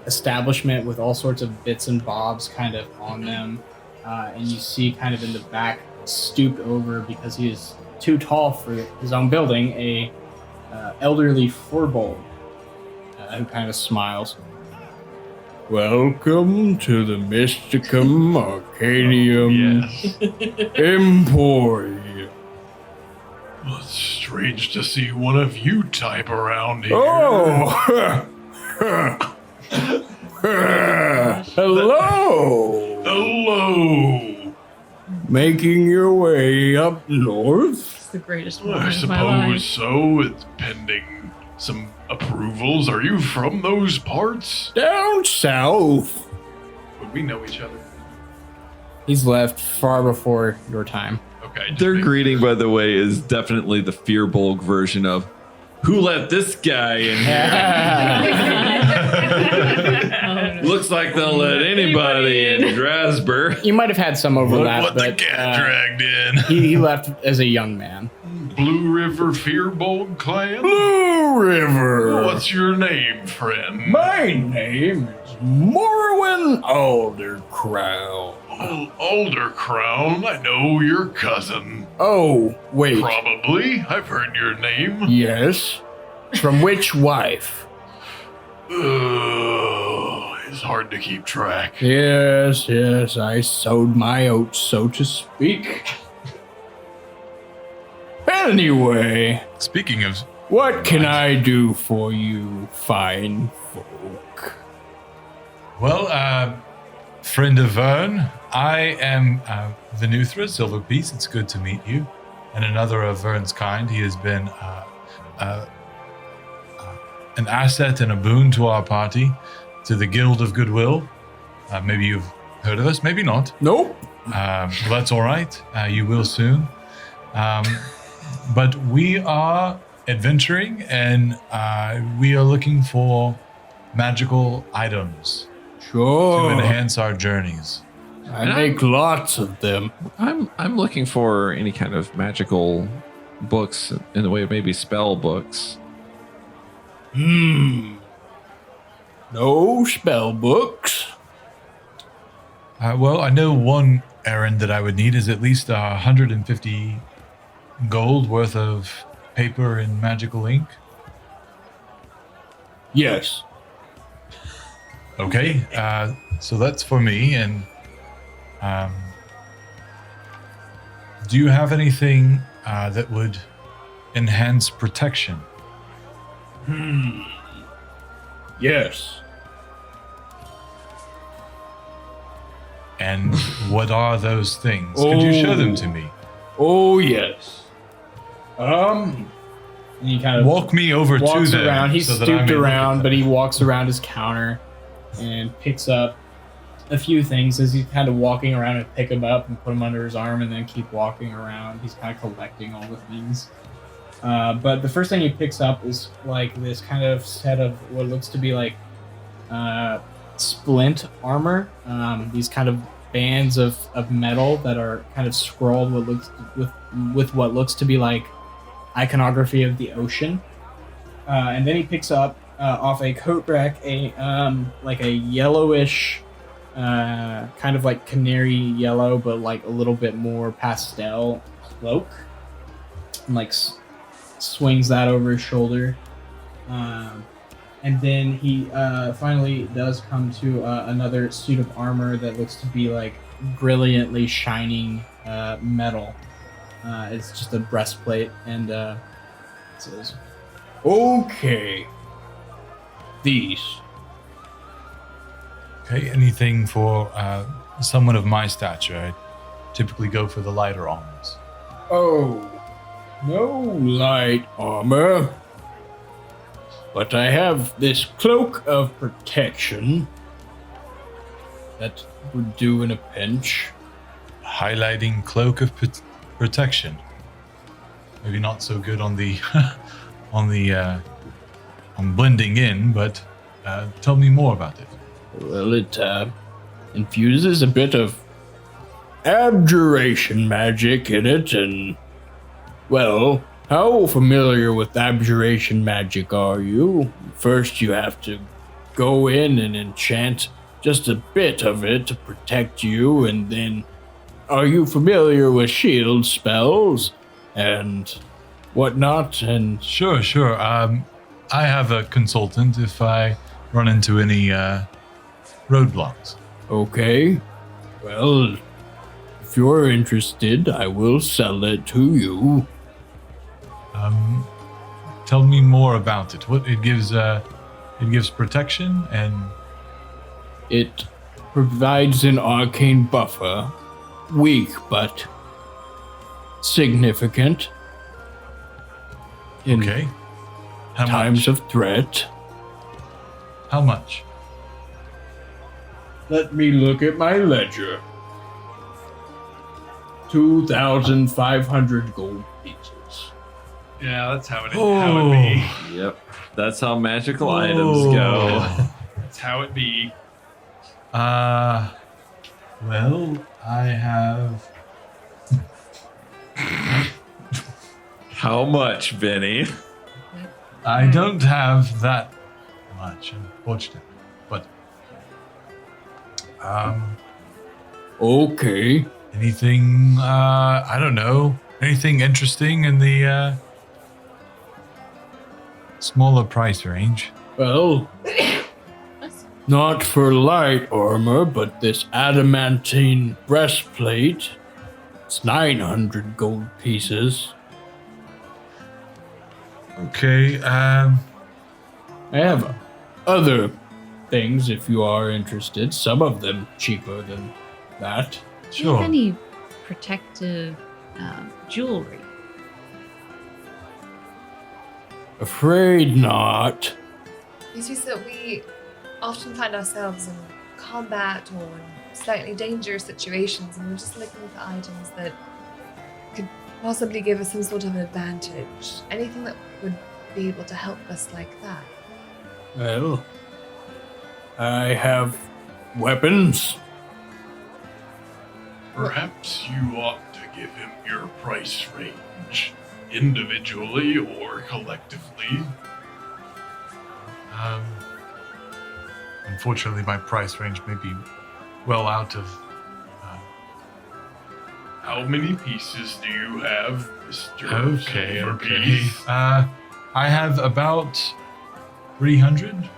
establishment with all sorts of bits and bobs kind of on them. And you see kind of in the back, stooped over because he is too tall for his own building, a elderly furbolg who kind of smiles. Welcome to the Mysticum Arcanium Emporium. Well, it's strange to see one of you type around here. Oh! Hello! Hello. Making your way up north? the greatest I moment of my life. suppose so. It's pending some approvals. Are you from those parts? Down south. Would we know each other? He's left far before your time. Okay. just Their make- greeting, by the way, is definitely the Fearbolg version of "Who let this guy in here?" Looks like they'll let anybody in Drasburgh. You might have had some overlap, What the but cat dragged in? he left as a young man. Blue River Fearbold clan? Blue River. What's your name, friend? My name is Morrowind Aldercrown. Alder Crown. I know your cousin. Oh, wait. Probably. I've heard your name. Yes. From which wife? It's hard to keep track. Yes, I sowed my oats, so to speak. Anyway, Speaking of, what can I do for you, fine folk? well, friend of Vern, I am Venuthra Silverpiece. It's good to meet you. And another of Vern's kind. He has been an asset and a boon to our party, to the Guild of Goodwill. Maybe you've heard of us, maybe not. Nope. Well, that's all right. You will soon. But we are adventuring and we are looking for magical items to Sure. enhance our journeys. I make lots of them. I'm looking for any kind of magical books in the way of maybe spell books. No spell books. Well, I know one errand that I would need is at least 150 gold worth of paper and magical ink. Yes. Okay, so that's for me. And do you have anything that would enhance protection? Yes. And what are those things? Could you show them to me? Oh, yes. And he kind of Walk me over to walks them. around. He's so that I may stooped look at around, them. but he walks around his counter and picks up a few things as he's kind of walking around and pick them up and put them under his arm and then keep walking around. He's kind of collecting all the things. But the first thing he picks up is like this kind of set of what looks to be like splint armor. These kind of bands of metal that are kind of scrolled with what looks to be like iconography of the ocean. And then he picks up off a coat rack like a yellowish kind of like canary yellow, but like a little bit more pastel cloak, and like swings that over his shoulder. And then he finally does come to another suit of armor that looks to be like brilliantly shining metal. It's just a breastplate, and it says, "Okay, these." Okay, anything for someone of my stature? I typically go for the lighter armors. Oh, no light armor. But I have this cloak of protection that would do in a pinch. Highlighting cloak of protection. Maybe not so good on the on blending in, but tell me more about it. Well, it infuses a bit of abjuration magic in it, and, well, how familiar with abjuration magic are you? First, you have to go in and enchant just a bit of it to protect you, and then, are you familiar with shield spells and whatnot? And Sure. I have a consultant if I run into any roadblocks. okay, well, if you're interested, I will sell it to you. Tell me more about it. What it gives protection and It provides an arcane buffer, weak but significant, in Okay. How times much? of threat. How much? Let me look at my ledger. 2,500 gold pieces. Yeah, that's how it be. Yep. That's how magical items go. That's how it be. Well, I have. How much, Benny? I don't have that much, unfortunately. But Okay. anything? I don't know. Anything interesting in the smaller price range? Well, not for light armor, but this adamantine breastplate. It's 900 gold pieces. Okay. I have other things if you are interested. Some of them cheaper than that. Do you Sure. have any protective jewelry? Afraid not. It's just that we often find ourselves in combat or in slightly dangerous situations, and we're just looking for items that could possibly give us some sort of an advantage. Anything that would be able to help us like that. Well, I have weapons. Perhaps you ought to give him your price range, individually or collectively. Unfortunately, my price range may be well out of. How many pieces do you have, Mr. Okay. Silverpiece? I have about 300.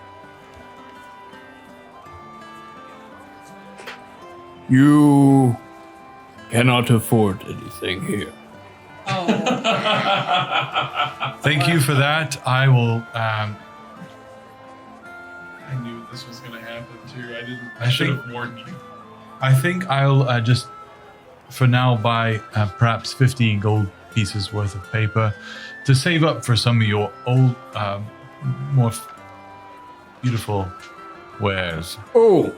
You cannot afford anything here. Thank you for that. I will. I knew this was going to happen too. I I should think- have warned you. I think I'll just, for now, buy perhaps 15 gold pieces worth of paper to save up for some of your old, more beautiful wares. Oh,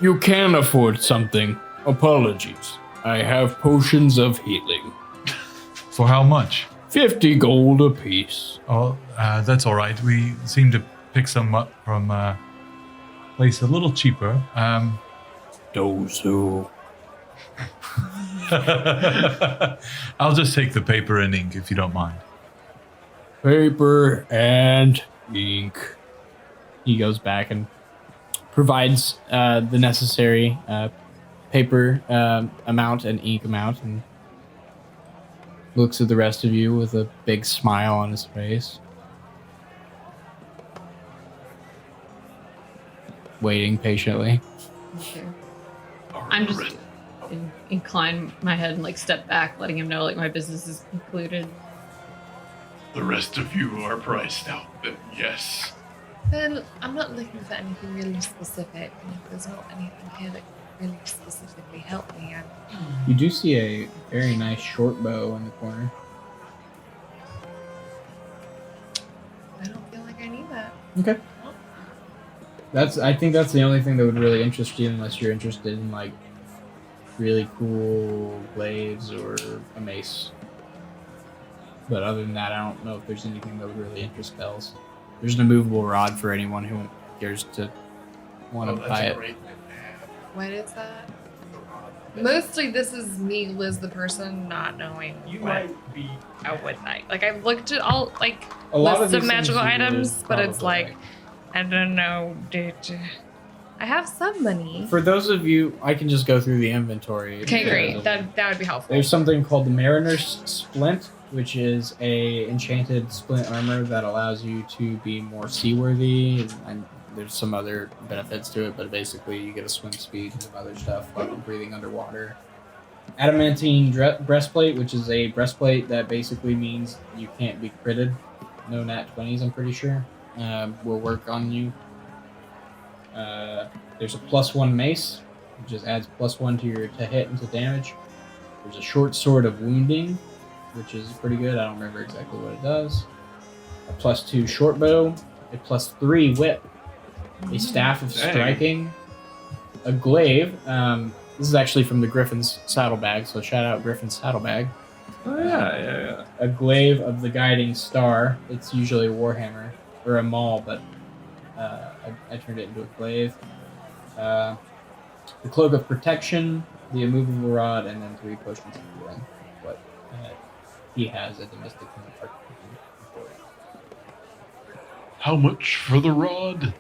you can afford something. Apologies. I have potions of healing. For how much? 50 gold apiece. Oh, that's all right. We seem to pick some up from a place a little cheaper. Dozu. I'll just take the paper and ink if you don't mind. Paper and ink. He goes back and provides the necessary paper amount and ink amount and looks at the rest of you with a big smile on his face. Waiting patiently. Okay. I'm just incline my head and like step back, letting him know like my business is concluded. The rest of you are priced out, then yes. Then I'm not looking for anything really specific, and if there's not anything here that can really specifically help me, You do see a very nice short bow in the corner. I don't feel like I need that. Okay. I think that's the only thing that would really interest you, unless you're interested in like really cool blades or a mace. But other than that, I don't know if there's anything that would really interest Bells. There's an immovable rod for anyone who cares to want to buy it. What is that? Mostly this is me, Liz the person, not knowing You what might be. I would like. Like I've looked at all like A lot lists of these magical things you items, would but it's probably like I don't know, dude. I have some money. For those of you, I can just go through the inventory. Okay, because great. of- That would be helpful. There's something called the Mariner's Splint, which is a enchanted splint armor that allows you to be more seaworthy, and there's some other benefits to it, but basically you get a swim speed and some other stuff while breathing underwater. Adamantine Breastplate, which is a breastplate that basically means you can't be critted. No nat 20s, I'm pretty sure. Will work on you. There's a +1 mace, which just adds +1 to hit and to damage. There's a short sword of wounding, which is pretty good. I don't remember exactly what it does. a +2 short bow, a +3 whip, a staff of Dang. striking, a glaive. This is actually from the Griffin's saddlebag, so shout out Griffin's saddlebag. Oh yeah. A glaive of the guiding star. It's usually a warhammer or a maul, but I turned it into a glaive. The cloak of protection, the immovable rod, and then 3 potions of healing. What he has at the Mysticum Emporium. How much for the rod?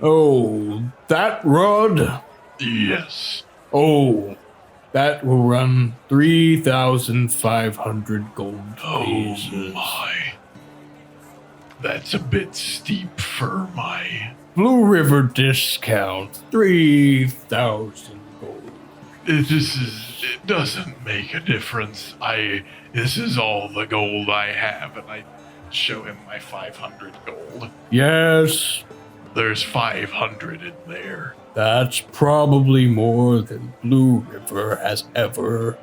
Oh, that rod? Yes. Oh, that will run 3,500 gold Oh pieces. my. That's a bit steep for my... Blue River discount, 3,000 gold. It doesn't make a difference. This is all the gold I have, and I show him my 500 gold. Yes, There's 500 in there. that's probably more than Blue River has ever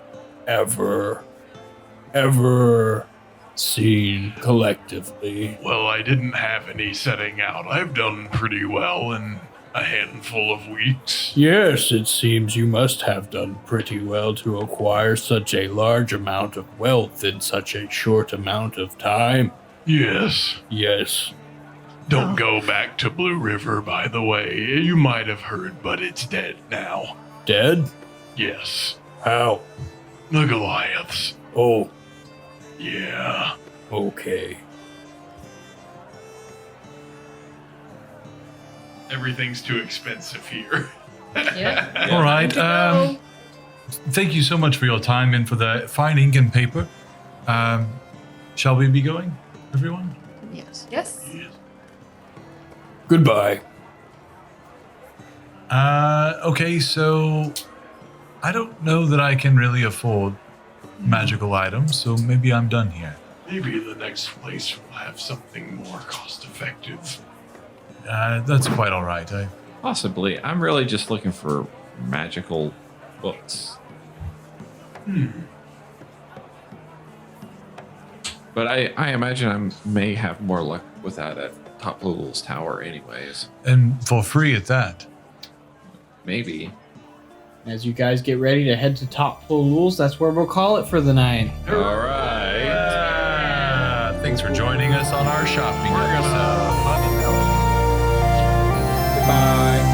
seen collectively. Well, I didn't have any setting out. I've done pretty well in a handful of weeks. Yes, it seems you must have done pretty well to acquire such a large amount of wealth in such a short amount of time. Yes. Yes. Don't go back to Blue River, by the way. You might have heard, but it's dead now. Dead? Yes. How? The Goliaths. Oh, Yeah. okay. Everything's too expensive here. Yeah. All right. Thank you so much for your time and for the fine ink and paper. Shall we be going, everyone? Yes. Yes. Goodbye. Okay, so I don't know that I can really afford magical items, so maybe I'm done here. Maybe the next place will have something more cost effective. That's quite all right. Possibly. I'm really just looking for magical books. But I imagine I may have more luck with that at Top Lul's Tower anyways. And for free at that. Maybe. As you guys get ready to head to Top Pools, that's where we'll call it for the night. All right. Thanks for joining us on our shopping episode. Goodbye.